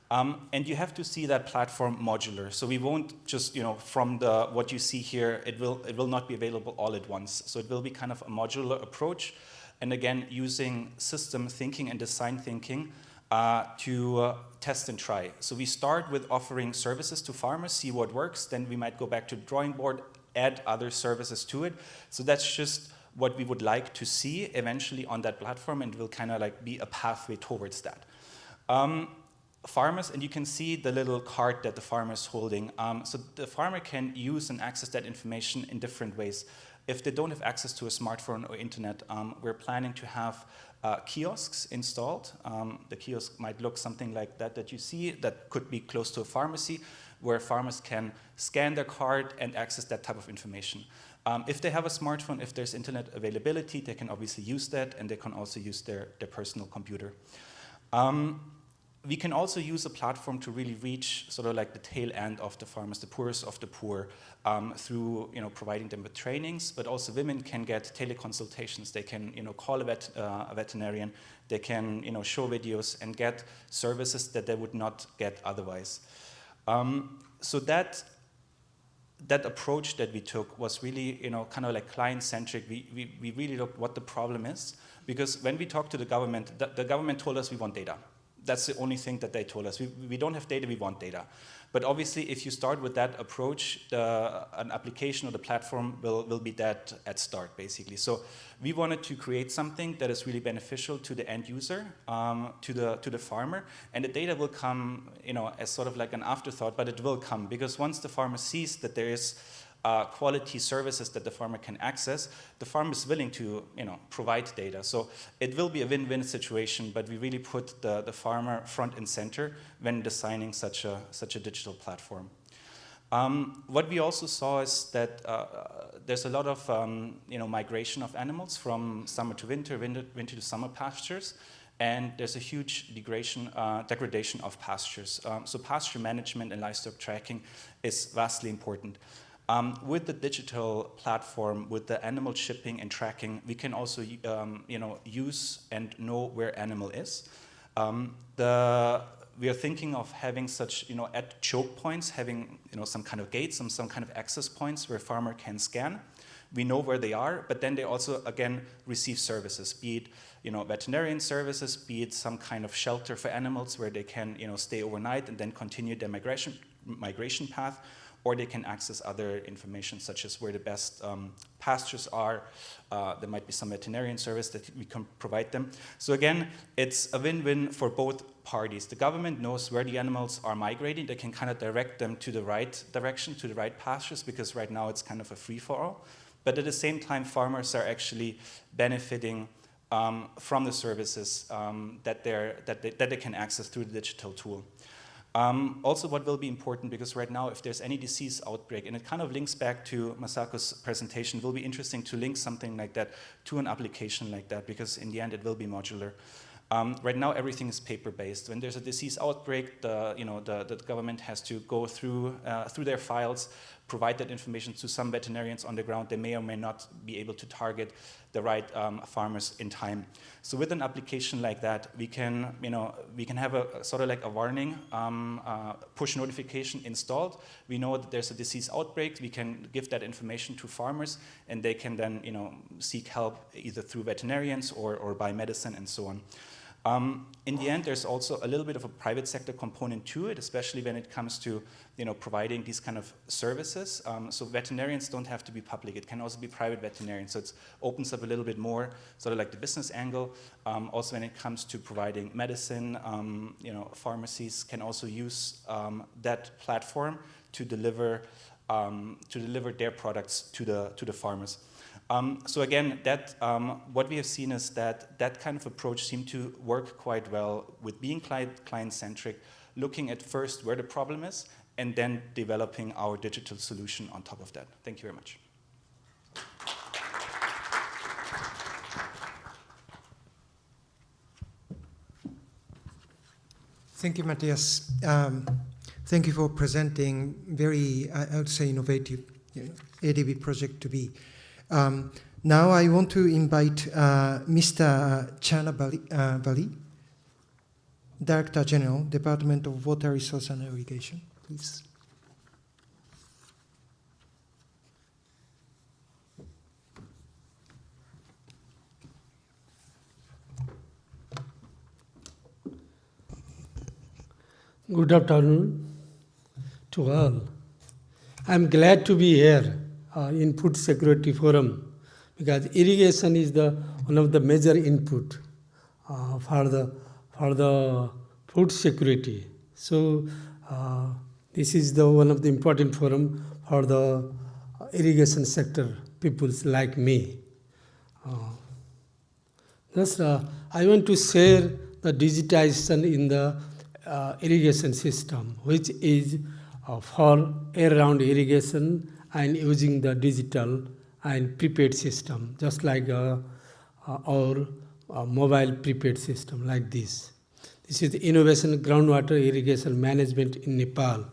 And you have to see that platform modular. So we won't just, from what you see here, it will not be available all at once. So it will be kind of a modular approach. And again, using system thinking and design thinking to test and try. So we start with offering services to farmers, see what works, then we might go back to the drawing board, add other services to it. So that's just what we would like to see eventually on that platform, and will kind of like be a pathway towards that. Farmers, and you can see the little card that the farmer is holding. So the farmer can use and access that information in different ways. If they don't have access to a smartphone or internet, we're planning to have kiosks installed. The kiosk might look something like that you see, that could be close to a pharmacy, where farmers can scan their card and access that type of information. If they have a smartphone, if there's internet availability, they can obviously use that, and they can also use their personal computer. We can also use a platform to really reach sort of like the tail end of the farmers, the poorest of the poor, through providing them with trainings, but also women can get teleconsultations. They can call a veterinarian. They can show videos and get services that they would not get otherwise. So that approach that we took was really kind of like client-centric. We really looked what the problem is, because when we talked to the government told us we want data. That's the only thing that they told us. We don't have data, we want data. But obviously, if you start with that approach, an application or the platform will be dead at start, basically. So we wanted to create something that is really beneficial to the end user, to the farmer, and the data will come, as sort of like an afterthought, but it will come, because once the farmer sees that there is quality services that the farmer can access, the farmer is willing to provide data. So it will be a win-win situation, but we really put the farmer front and center when designing such a digital platform. What we also saw is that there's a lot of migration of animals from summer to winter, winter to summer pastures, and there's a huge degradation of pastures. So pasture management and livestock tracking is vastly important. With the digital platform, with the animal shipping and tracking, we can also use and know where animal is. We are thinking of having such at choke points, having some kind of gates, some kind of access points where farmer can scan. We know where they are, but then they also again receive services, be it veterinarian services, be it some kind of shelter for animals where they can stay overnight and then continue their migration path. Or they can access other information, such as where the best pastures are. There might be some veterinarian service that we can provide them. So again, it's a win-win for both parties. The government knows where the animals are migrating. They can kind of direct them to the right direction, to the right pastures, because right now it's kind of a free-for-all. But at the same time, farmers are actually benefiting from the services that they can access through the digital tool. Also, what will be important, because right now, if there's any disease outbreak, and it kind of links back to Masako's presentation, it will be interesting to link something like that to an application like that, because in the end, it will be modular. Right now, everything is paper-based. When there's a disease outbreak, the government has to go through their files, provide that information to some veterinarians on the ground. They may or may not be able to target the right farmers in time. So with an application like that, we can have a sort of like a warning push notification installed. We know that there's a disease outbreak. We can give that information to farmers, and they can then seek help either through veterinarians or buy medicine and so on. In the end, there's also a little bit of a private sector component to it, especially when it comes to providing these kind of services. So veterinarians don't have to be public. It can also be private veterinarians. So it opens up a little bit more, sort of like the business angle. Also, when it comes to providing medicine, pharmacies can also use that platform to deliver their products to the farmers. So again, what we have seen is that kind of approach seemed to work quite well with being client-centric, looking at first where the problem is, and then developing our digital solution on top of that. Thank you very much. Thank you, Matthias. Thank you for presenting very, I would say, innovative ADB project to be. Now I want to invite Mr. Chana Bali, Director General, Department of Water Resource and Irrigation, please. Good afternoon to all. I'm glad to be here in Food Security Forum, because irrigation is one of the major input for the food security. So this is one of the important forum for the irrigation sector peoples like me. Thus, I want to share the digitization in the irrigation system, which is for year-round irrigation and using the digital and prepaid system, just like our mobile prepaid system like this. This is the innovation groundwater irrigation management in Nepal.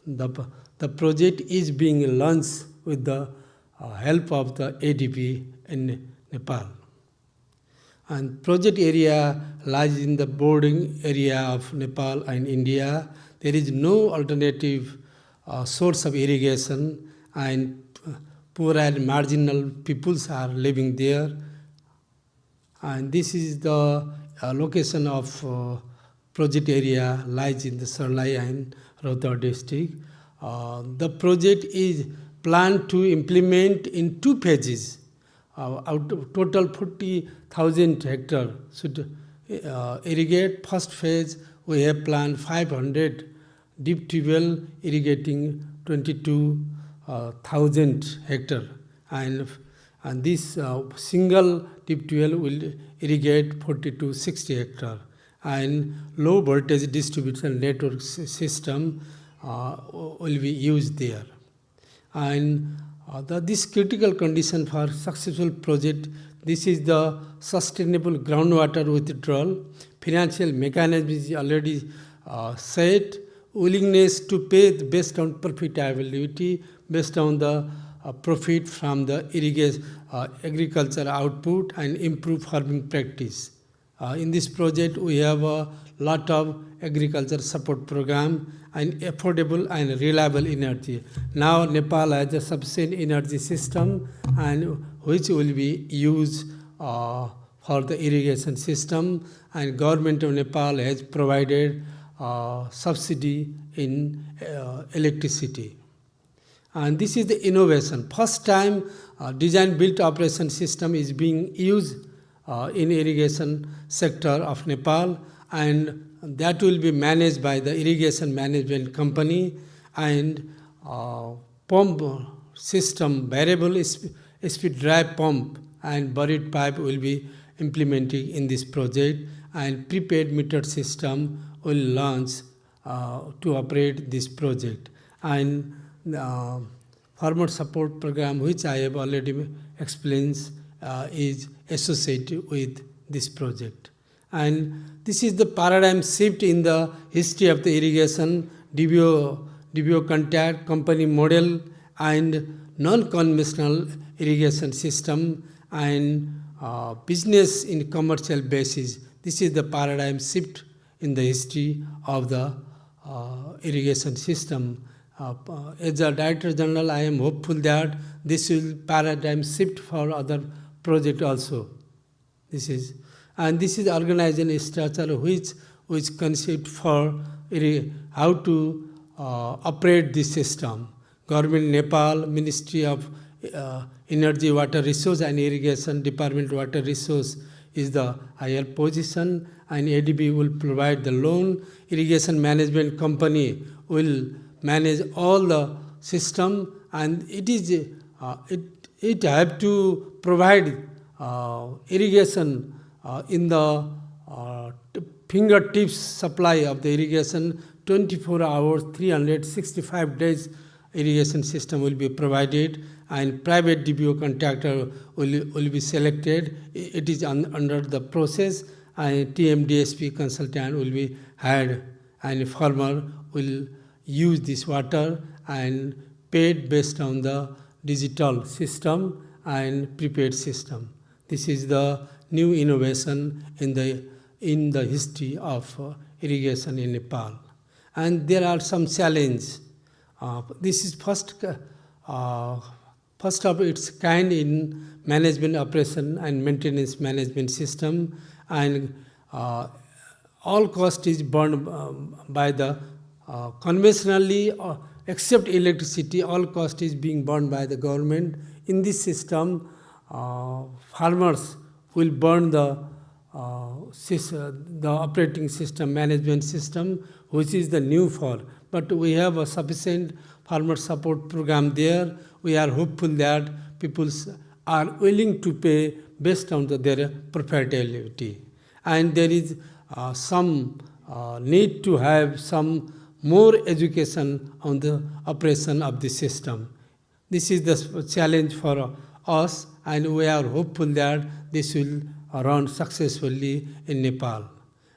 The project is being launched with the help of the ADB in Nepal. And project area lies in the bordering area of Nepal and India. There is no alternative source of irrigation, and poor and marginal peoples are living there. And this is the location of project area lies in the Sarlai and Rohtak district. The project is planned to implement in 2 phases. Out of total 40,000 hectares should irrigate. First phase, we have planned 500 deep tubewell irrigating 22,000 hectares, and this single deep tubewell will irrigate 40 to 60 hectares, and low voltage distribution network system will be used there. And this critical condition for successful project, this is the sustainable groundwater withdrawal. Financial mechanism is already set. Willingness to pay based on profitability, based on the profit from the agriculture output and improve farming practice. In this project, we have a lot of agriculture support program and affordable and reliable energy. Now Nepal has a sufficient energy system, and which will be used for the irrigation system, and government of Nepal has provided subsidy in electricity. And this is the innovation. First time design built operation system is being used in irrigation sector of Nepal, and that will be managed by the irrigation management company, and pump system, variable speed drive pump and buried pipe will be implemented in this project, and prepaid meter system will launch to operate this project. And farmer support program, which I have already explained, is associated with this project. And this is the paradigm shift in the history of the irrigation, DBO contact company model, and non-conventional irrigation system and business in commercial basis. This is the paradigm shift in the history of the irrigation system. As a Director General, I am hopeful that this will paradigm shift for other projects also. This is organization structure which conceived for how to operate this system. Government Nepal, Ministry of Energy, Water Resource and Irrigation, Department Water Resource is the higher position, and ADB will provide the loan. Irrigation Management Company will manage all the system, and it have to provide irrigation in the fingertips supply of the irrigation 24 hours, 365 days. Irrigation system will be provided, and private DBO contractor will be selected. It is under the process, and TMDSP consultant will be hired, and farmer will use this water and paid based on the digital system and prepaid system. This is the new innovation in the history of irrigation in Nepal. And there are some challenges. This is first of its kind in management, operation and maintenance management system, and all cost is borne by the conventionally, except electricity, all cost is being borne by the government. In this system, farmers will burn the operating system, management system, which is the new for. But we have a sufficient farmer support program there. We are hopeful that people are willing to pay based on their profitability. And there is some need to have some more education on the operation of the system. This is the challenge for us, and we are hopeful that this will run successfully in Nepal.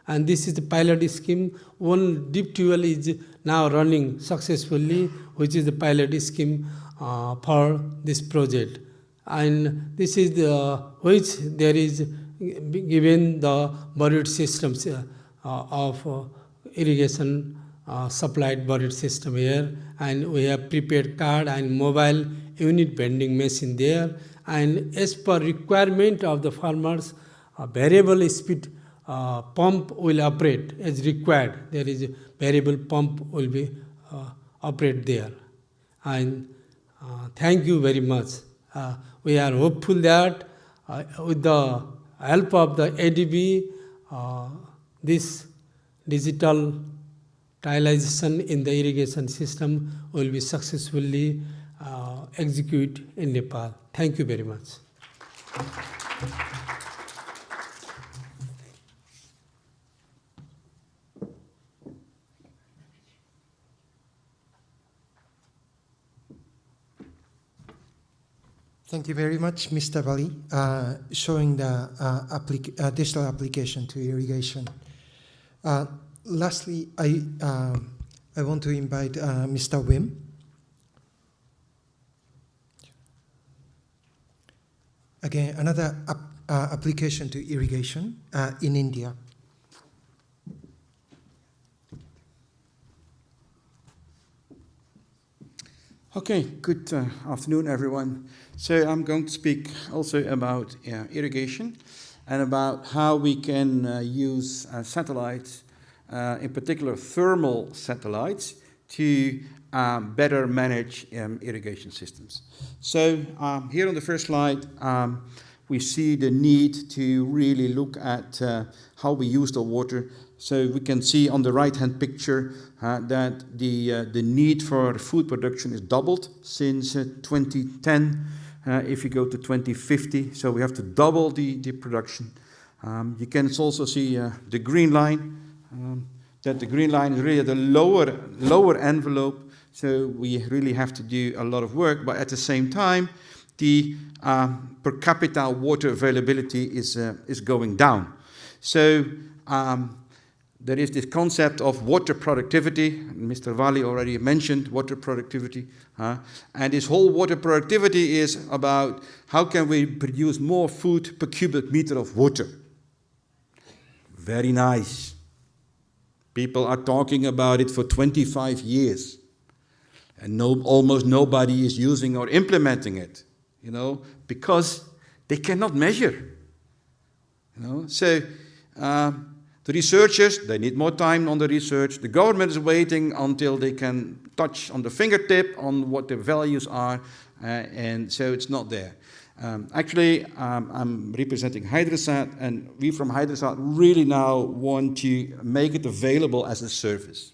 And this is the pilot scheme. One deep well is now running successfully, which is the pilot scheme for this project. And this is which there is given the buried systems of irrigation supplied buried system here, and we have prepaid card and mobile unit vending machine there. And as per requirement of the farmers, a variable speed pump will operate as required. There is a variable pump will be operate there. And thank you very much. We are hopeful that with the help of the ADB, this digital tilization in the irrigation system will be successfully executed in Nepal. Thank you very much. Thank you very much, Mr. Bali, showing the digital application to irrigation. Lastly, I want to invite Mr. Wim. Again, another application to irrigation in India. Okay, good afternoon, everyone. So I'm going to speak also about irrigation and about how we can use satellites, in particular thermal satellites, to better manage irrigation systems. So here on the first slide, we see the need to really look at how we use the water. So we can see on the right-hand picture that the need for food production is doubled since 2010. If you go to 2050, so we have to double the production. You can also see the green line, that the green line is really the lower envelope, so we really have to do a lot of work, but at the same time, the per capita water availability is going down. So there is this concept of water productivity. Mr. Wali already mentioned water productivity. And this whole water productivity is about how can we produce more food per cubic meter of water. Very nice. People are talking about it for 25 years. And almost nobody is using or implementing it, because they cannot measure. So the researchers, they need more time on the research. The government is waiting until they can touch on the fingertip on what the values are, and so it's not there. Actually, I'm representing Hydrasat, and we from Hydrasat really now want to make it available as a service.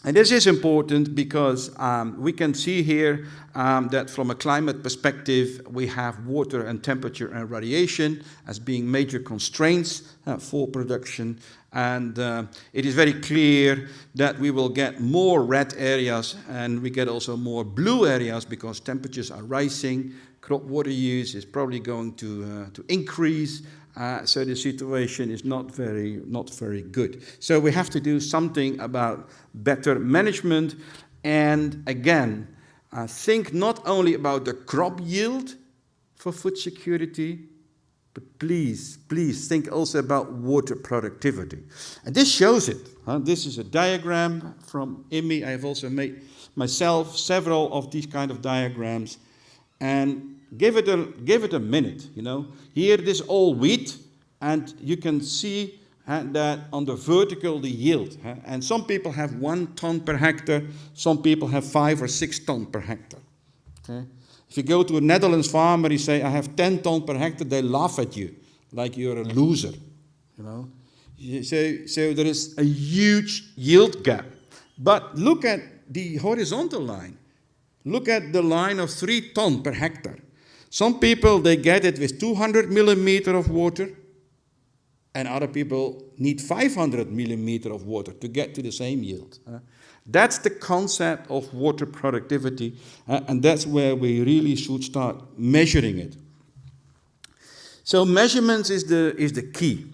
And this is important because we can see here that from a climate perspective, we have water and temperature and radiation as being major constraints for production. And it is very clear that we will get more red areas and we get also more blue areas because temperatures are rising. Crop water use is probably going to increase. So the situation is not very good. So we have to do something about better management. And again, think not only about the crop yield for food security, but please think also about water productivity. And this shows it. This is a diagram from IMI. I have also made myself several of these kind of diagrams. And give it a minute, Here it is all wheat, and you can see that on the vertical the yield. And some people have 1 ton per hectare, some people have 5 or 6 ton per hectare. Okay? If you go to a Netherlands farmer, you say, I have 10 ton per hectare, they laugh at you, like you're a loser, So there is a huge yield gap. But look at the horizontal line. Look at the line of 3 ton per hectare. Some people, they get it with 200 millimeter of water, and other people need 500 millimeter of water to get to the same yield. That's the concept of water productivity, and that's where we really should start measuring it. So measurements is the key.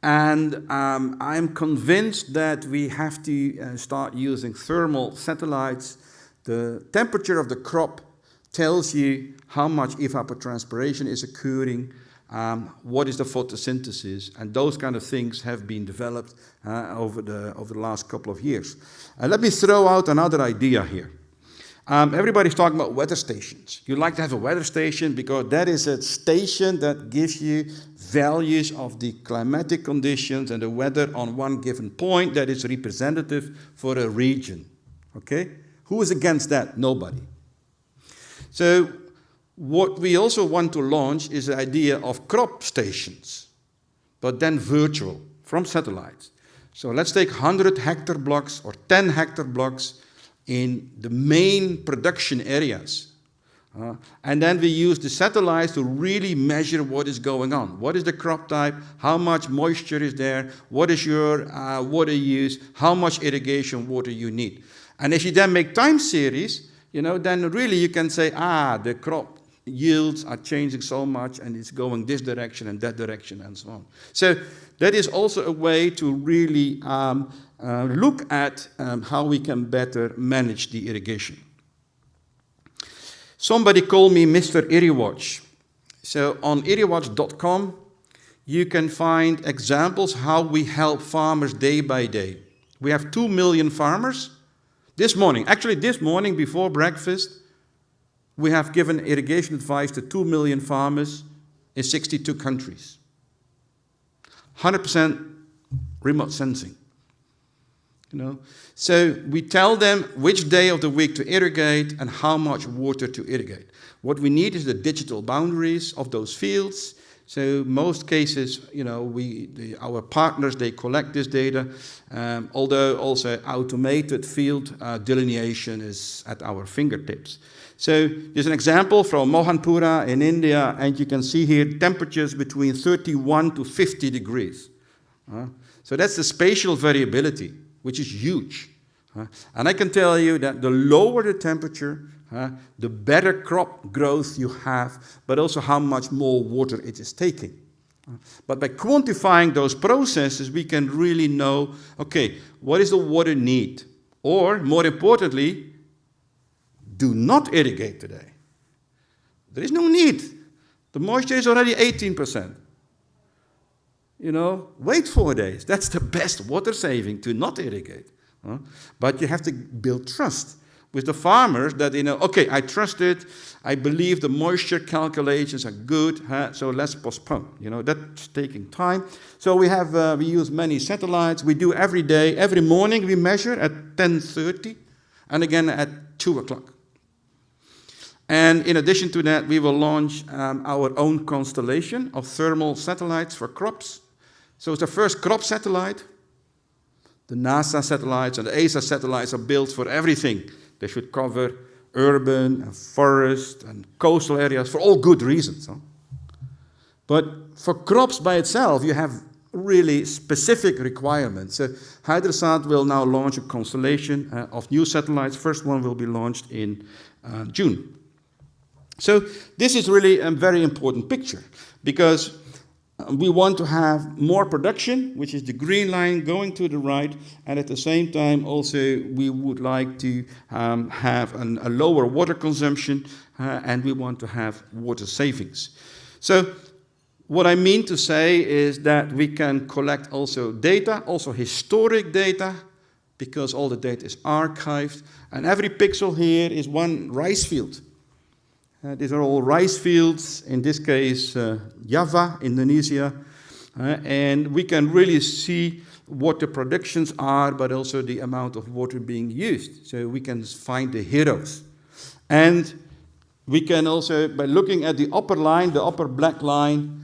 And I'm convinced that we have to start using thermal satellites. The temperature of the crop tells you how much evapotranspiration is occurring, what is the photosynthesis, and those kind of things have been developed over the last couple of years. Let me throw out another idea here. Everybody's talking about weather stations. You like to have a weather station because that is a station that gives you values of the climatic conditions and the weather on one given point that is representative for a region. Okay? Who is against that? Nobody. So what we also want to launch is the idea of crop stations, but then virtual, from satellites. So let's take 100 hectare blocks or 10 hectare blocks in the main production areas. And then we use the satellites to really measure what is going on. What is the crop type? How much moisture is there? What is your water use? How much irrigation water you need? And if you then make time series, then really you can say, the crop yields are changing so much and it's going this direction and that direction and so on. So that is also a way to really look at how we can better manage the irrigation. Somebody called me Mr. IrriWatch. So on irriwatch.com, you can find examples how we help farmers day by day. We have 2 million farmers. This morning before breakfast, we have given irrigation advice to 2 million farmers in 62 countries. 100% remote sensing. So we tell them which day of the week to irrigate and how much water to irrigate. What we need is the digital boundaries of those fields. So most cases, our partners, they collect this data, although also automated field delineation is at our fingertips. So there's an example from Mohanpura in India, and you can see here temperatures between 31 to 50 degrees. So that's the spatial variability, which is huge. And I can tell you that the lower the temperature, the better crop growth you have, but also how much more water it is taking. But by quantifying those processes, we can really know, okay, what is the water need? Or, more importantly, do not irrigate today. There is no need. The moisture is already 18%. You know, wait 4 days. That's the best water saving, to not irrigate. But you have to build trust with the farmers that, you know, okay, I trust it. I believe the moisture calculations are good, so let's postpone. You know, that's taking time. So we use many satellites. We do every day. Every morning we measure at 10:30 and again at 2 o'clock. And in addition to that, we will launch our own constellation of thermal satellites for crops. So it's the first crop satellite. The NASA satellites and the ESA satellites are built for everything. They should cover urban and forest and coastal areas for all good reasons. But for crops by itself, you have really specific requirements. So Hydrosat will now launch a constellation of new satellites. First one will be launched in June. So this is really a very important picture because we want to have more production, which is the green line going to the right, and at the same time also we would like to have a lower water consumption and we want to have water savings. So what I mean to say is that we can collect also data, also historic data, because all the data is archived, and every pixel here is one rice field. These are all rice fields, in this case Java, Indonesia, and we can really see what the productions are, but also the amount of water being used. So we can find the heroes. And we can also, by looking at the upper line, the upper black line,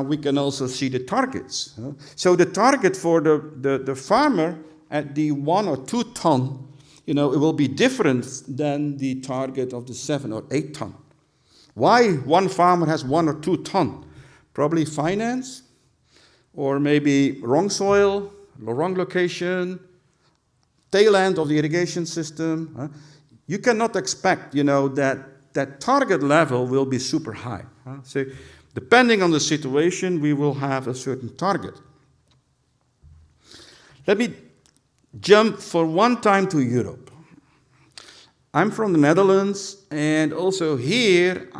we can also see the targets. So the target for the farmer at the 1 or 2 ton, you know, it will be different than the target of the 7 or 8 ton. Why one farmer has 1 or 2 ton? Probably finance, or maybe wrong soil, wrong location, tail end of the irrigation system. You cannot expect, you know, that target level will be super high. So depending on the situation, we will have a certain target. Let me jump for one time to Europe. I'm from the Netherlands, and also here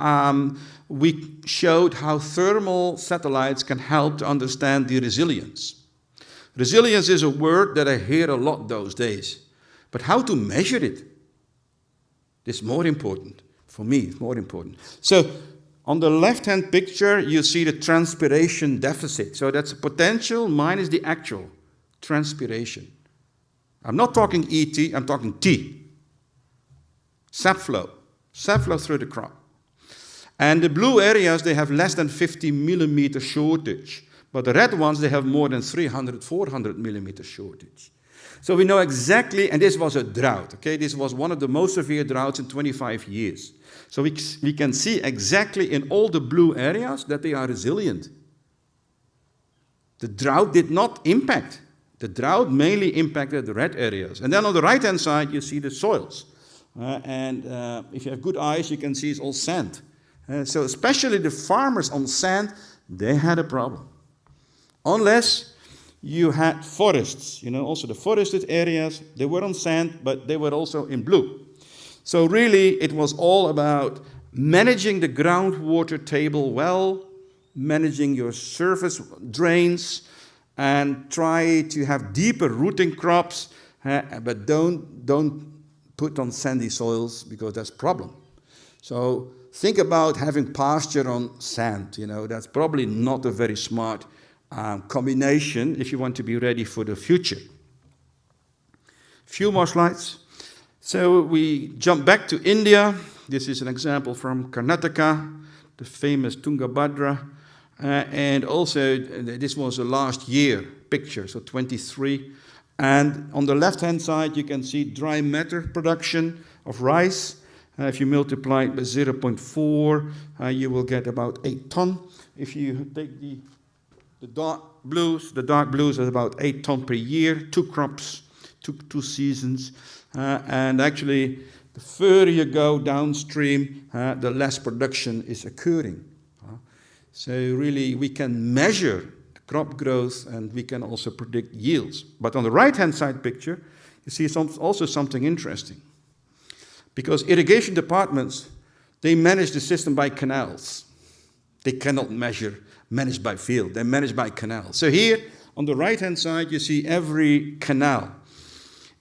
we showed how thermal satellites can help to understand the resilience. Resilience is a word that I hear a lot those days, but how to measure it is more important. For me, it's more important. So on the left-hand picture, you see the transpiration deficit. So that's the potential minus the actual transpiration. I'm not talking ET, I'm talking T. Sap flow through the crop. And the blue areas, they have less than 50 millimeter shortage. But the red ones, they have more than 300, 400 millimeter shortage. So we know exactly, and this was a drought, okay? This was one of the most severe droughts in 25 years. So we can see exactly in all the blue areas that they are resilient. The drought did not impact. The drought mainly impacted the red areas. And then on the right-hand side, you see the soils. If you have good eyes, you can see it's all sand. So especially the farmers on sand, they had a problem. Unless you had forests, you know, also the forested areas, they were on sand, but they were also in blue. So really, it was all about managing the groundwater table well, managing your surface drains, and try to have deeper rooting crops, but don't put on sandy soils because that's a problem. So think about having pasture on sand. You know, that's probably not a very smart combination if you want to be ready for the future. Few more slides. So we jump back to India. This is an example from Karnataka, the famous Tungabhadra. And also, this was a last year picture, so 23. And on the left-hand side, you can see dry matter production of rice. If you multiply it by 0.4, you will get about 8 ton. If you take the dark blues are about 8 ton per year, 2 crops, two seasons. And actually, the further you go downstream, the less production is occurring. So really, we can measure crop growth and we can also predict yields. But on the right-hand side picture, you see also something interesting. Because irrigation departments, they manage the system by canals. They cannot manage by field. They manage by canals. So here, on the right-hand side, you see every canal.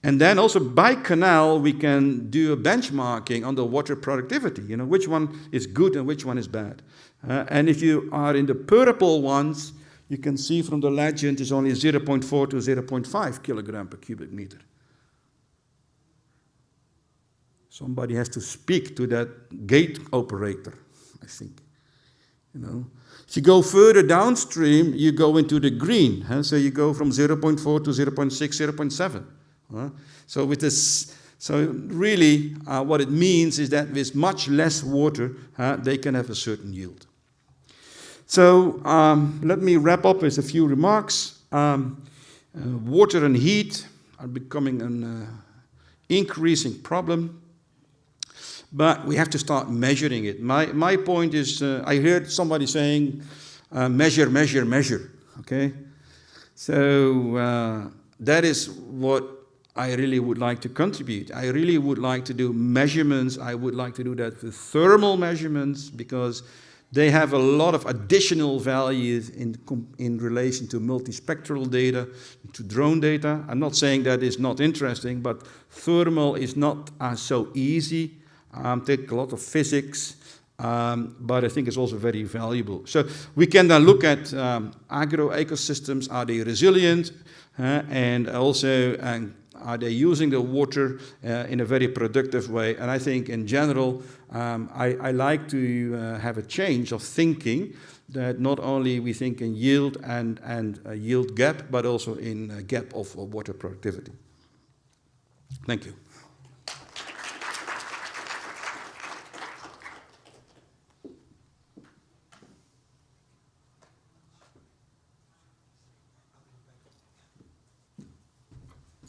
And then also by canal, we can do a benchmarking on the water productivity, you know, which one is good and which one is bad. And if you are in the purple ones, you can see from the legend is only 0.4 to 0.5 kilogram per cubic meter. Somebody has to speak to that gate operator, I think. You know, if you go further downstream, you go into the green. So you go from 0.4 to 0.6, 0.7. So with this, so really, what it means is that with much less water, they can have a certain yield. So let me wrap up with a few remarks. Water and heat are becoming an increasing problem. But we have to start measuring it. My point is, I heard somebody saying, measure, measure, measure, okay? So that is what I really would like to contribute. I really would like to do measurements. I would like to do that with thermal measurements because they have a lot of additional values in relation to multispectral data, to drone data. I'm not saying that is not interesting, but thermal is not so easy. Take a lot of physics, but I think it's also very valuable. So we can then look at agro ecosystems. Are they resilient? And also, are they using the water in a very productive way? And I think in general, I like to have a change of thinking that not only we think in yield and a yield gap, but also in a gap of water productivity. Thank you.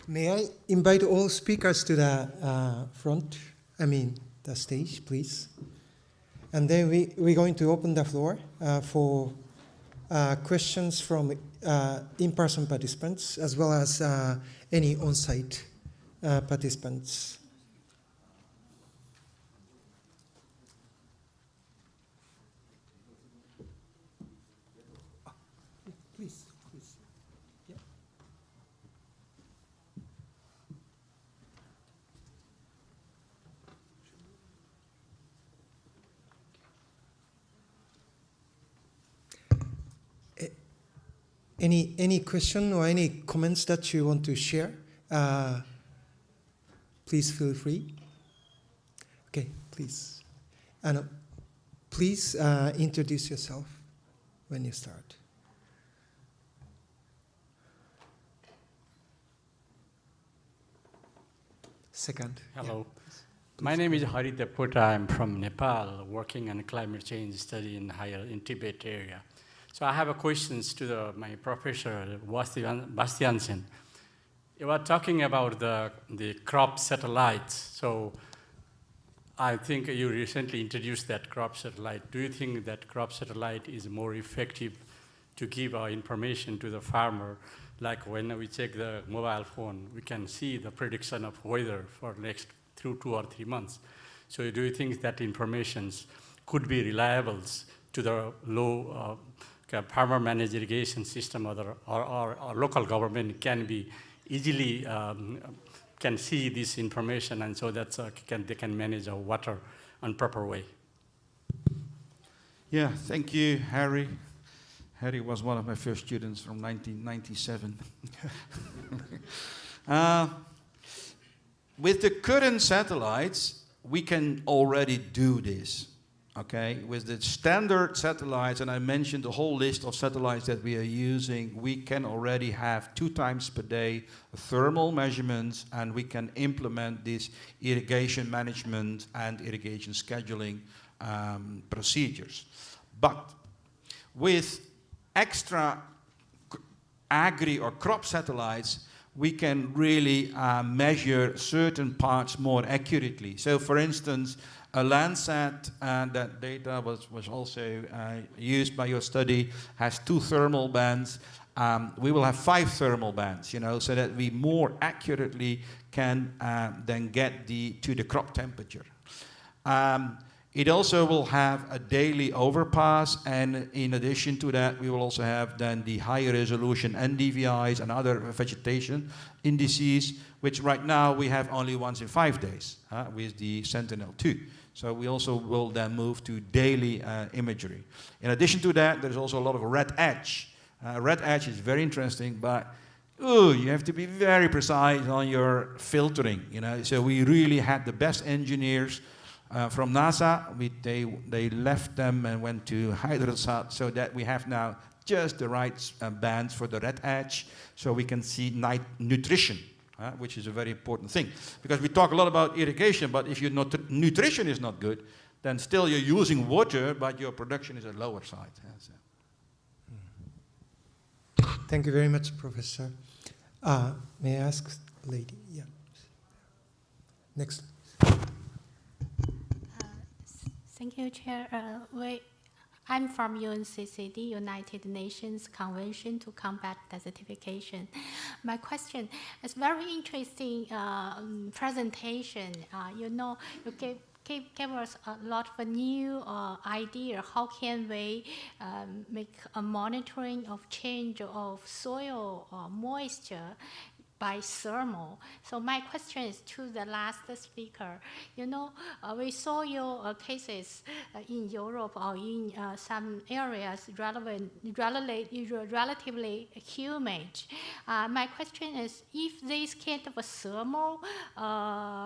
May I invite all speakers to the the stage, please. And then we're going to open the floor for questions from in-person participants as well as any on-site participants. Please. Yeah. Any question or any comments that you want to share? Please feel free. Okay, please. And please introduce yourself when you start. Second. Hello. Yeah. My name is Hari Deputa. I'm from Nepal, working on climate change study in Tibet area. So I have a questions to my professor, Bastiansen. You were talking about the crop satellites. So I think you recently introduced that crop satellite. Do you think that crop satellite is more effective to give our information to the farmer? Like when we check the mobile phone, we can see the prediction of weather for next 2 or 3 months. So do you think that information could be reliable to the low farmer managed irrigation system or local government can be easily can see this information and so that they can manage our water in proper way? Yeah, thank you, Harry. Harry was one of my first students from 1997. With the current satellites, we can already do this. Okay, with the standard satellites, and I mentioned the whole list of satellites that we are using, we can already have 2 times per day thermal measurements, and we can implement this irrigation management and irrigation scheduling procedures. But with extra agri or crop satellites, we can really measure certain parts more accurately. So for instance, a Landsat, that data was also used by your study, has 2 thermal bands. We will have 5 thermal bands, you know, so that we more accurately can then get to the crop temperature. It also will have a daily overpass, and in addition to that, we will also have then the higher resolution NDVIs and other vegetation indices, which right now we have only once in 5 days with the Sentinel-2. So we also will then move to daily imagery. In addition to that, there's also a lot of red edge. Red edge is very interesting, but you have to be very precise on your filtering. You know, so we really had the best engineers from NASA. They left them and went to Hyderabad, so that we have now just the right bands for the red edge, so we can see nutrition, which is a very important thing. Because we talk a lot about irrigation, but if your nutrition is not good, then still you're using water, but your production is at lower side. So. Thank you very much, Professor. May I ask, lady? Yeah. Next. Thank you, Chair. I'm from UNCCD, United Nations Convention to Combat Desertification. My question is very interesting presentation. You know, you gave us a lot of new idea. How can we make a monitoring of change of soil moisture by thermal? So my question is to the last speaker. You know, we saw your cases in Europe or in some areas relatively humid. My question is, if this kind of a thermal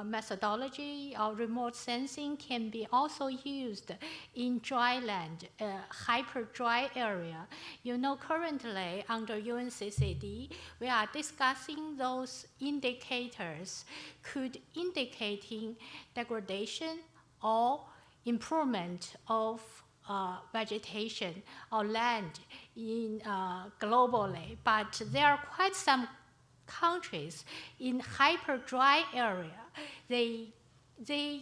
methodology or remote sensing can be also used in dry land, hyper dry area. You know, currently under UNCCD, we are discussing those indicators could indicating degradation or improvement of vegetation or land in globally, but there are quite some countries in hyper dry area. They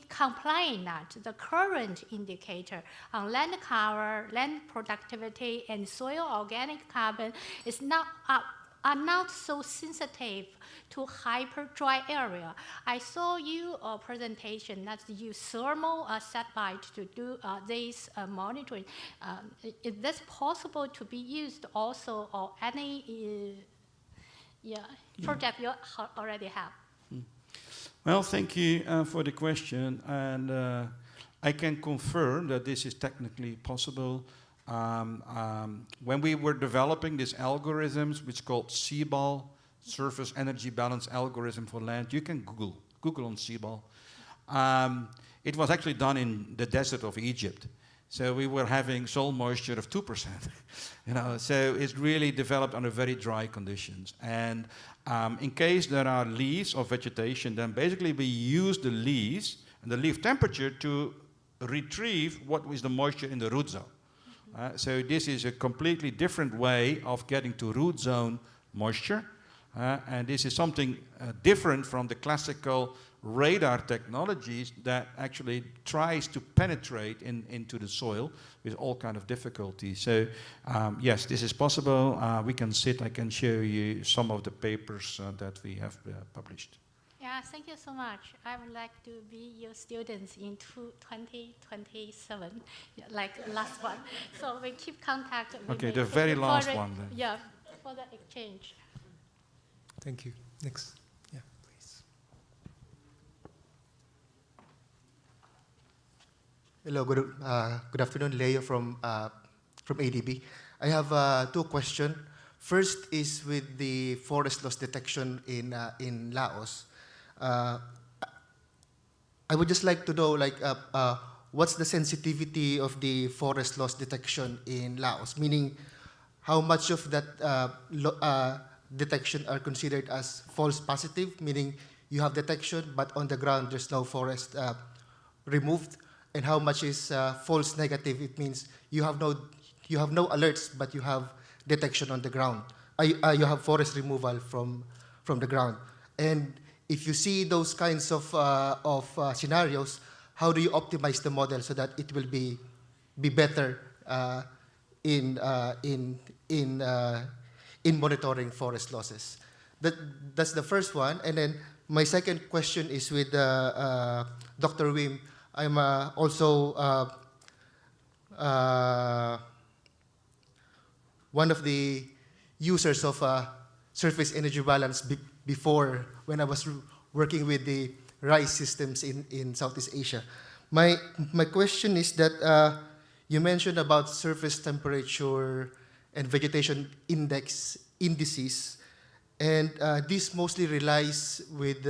complain that the current indicator on land cover, land productivity, and soil organic carbon is are not so sensitive to hyper dry area. I saw you presentation that you thermal satellite to do this monitoring. Is this possible to be used also, or any project you already have? Well, thank you for the question, and I can confirm that this is technically possible. When we were developing these algorithms, which is called CBAL, Surface Energy Balance Algorithm for Land, you can Google on CBAL. It was actually done in the desert of Egypt. So we were having soil moisture of 2%. You know, so it's really developed under very dry conditions. And in case there are leaves or vegetation, then basically we use the leaves and the leaf temperature to retrieve what is the moisture in the root zone. So this is a completely different way of getting to root zone moisture. And this is something different from the classical radar technologies that actually tries to penetrate into the soil with all kind of difficulties. So yes, this is possible. We can sit, I can show you some of the papers that we have published. Yeah, thank you so much. I would like to be your students in 2027, like last one. So we keep contact. Okay, the very last one then. Yeah, for the exchange. Thank you. Next. Yeah, please. Hello, good afternoon, Leo from ADB. I have 2 questions. First is with the forest loss detection in Laos. I would just like to know, like, what's the sensitivity of the forest loss detection in Laos? Meaning, how much of that detection are considered as false positive, meaning you have detection, but on the ground there's no forest removed, and how much is false negative? It means you have no alerts, but you have detection on the ground. You have forest removal from from the ground. And if you see those kinds of scenarios, how do you optimize the model so that it will be better in monitoring forest losses? That's the first one. And then my second question is with Dr. Wim. I'm also one of the users of surface energy balance before, when I was working with the rice systems in Southeast Asia. My question is that you mentioned about surface temperature and vegetation indices, and this mostly relies with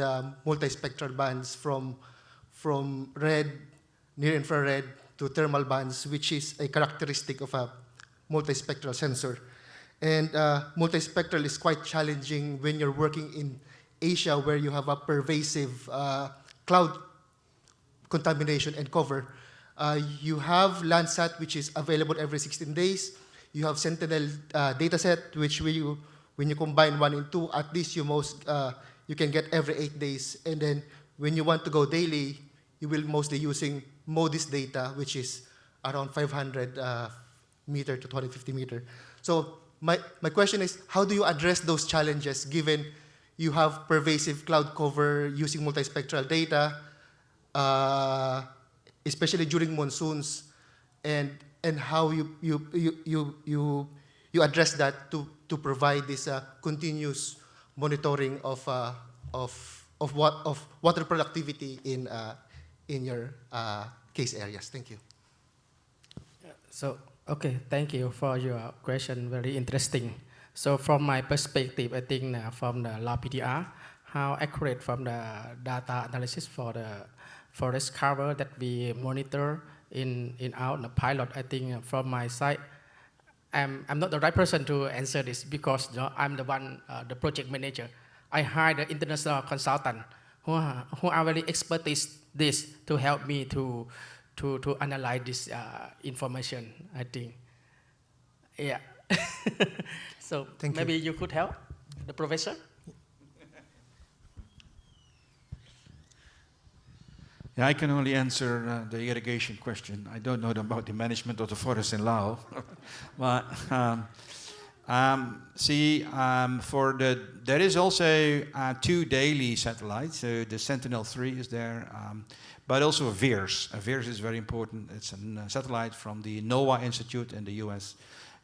multispectral bands from red, near infrared to thermal bands, which is a characteristic of a multispectral sensor. And multispectral is quite challenging when you're working in Asia, where you have a pervasive cloud contamination and cover. You have Landsat, which is available every 16 days. You have Sentinel dataset, which when you combine 1 and 2, at least you can get every 8 days. And then when you want to go daily, you will mostly using MODIS data, which is around 500 meter to 250 meter. So my question is, how do you address those challenges given you have pervasive cloud cover using multispectral data, especially during monsoons, and how you address that to provide this continuous monitoring of water productivity in your case areas? Thank you. So, okay, thank you for your question. Very interesting. So from my perspective, I think from the law PTR, how accurate from the data analysis for the forest cover that we monitor in the pilot, I think from my side, I'm not the right person to answer this because I'm the one, the project manager. I hired an international consultant who are very expertise this to help me to analyze this information, I think. Yeah. So maybe you could help the professor? Yeah, I can only answer the irrigation question. I don't know about the management of the forest in Laos. But there is also 2 daily satellites. So the Sentinel-3 is there, but also VIRS. VIRS is very important. It's a satellite from the NOAA Institute in the US.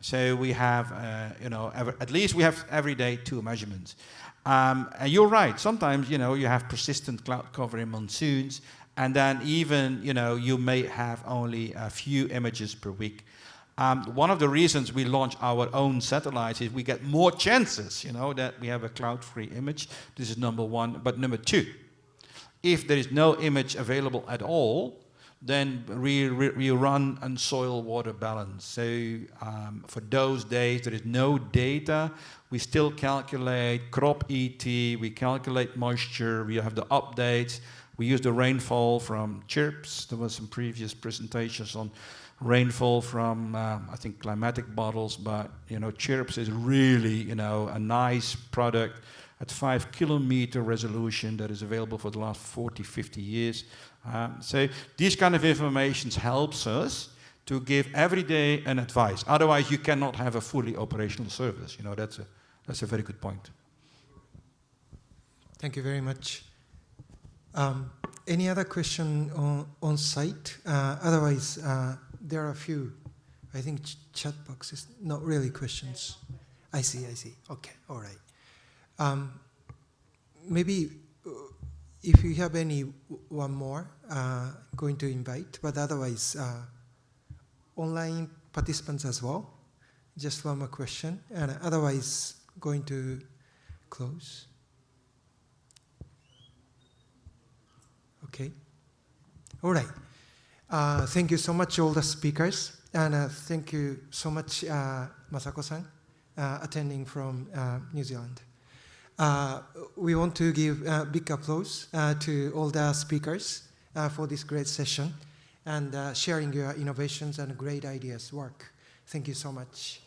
So we have, at least we have every day 2 measurements. And you're right. Sometimes, you have persistent cloud cover in monsoons. And then even, you may have only a few images per week. One of the reasons we launch our own satellites is we get more chances, that we have a cloud-free image. This is number 1. But number 2, if there is no image available at all, then we run a soil water balance. So for those days there is no data, we still calculate crop ET, we calculate moisture, we have the updates. We use the rainfall from chirps. There was some previous presentations on rainfall from, I think, climatic models, but, chirps is really, a nice product at 5 kilometer resolution that is available for the last 40, 50 years. So these kind of information helps us to give every day an advice. Otherwise, you cannot have a fully operational service. That's a very good point. Thank you very much. Any other question on site? Otherwise, there are a few. I think chat box is not really questions. I see. Okay, all right. Maybe if you have one more, going to invite, but otherwise, online participants as well. Just one more question, and otherwise going to close. Okay. All right. Thank you so much, all the speakers. And thank you so much, Masako-san, attending from New Zealand. We want to give a big applause to all the speakers for this great session and sharing your innovations and great ideas work. Thank you so much.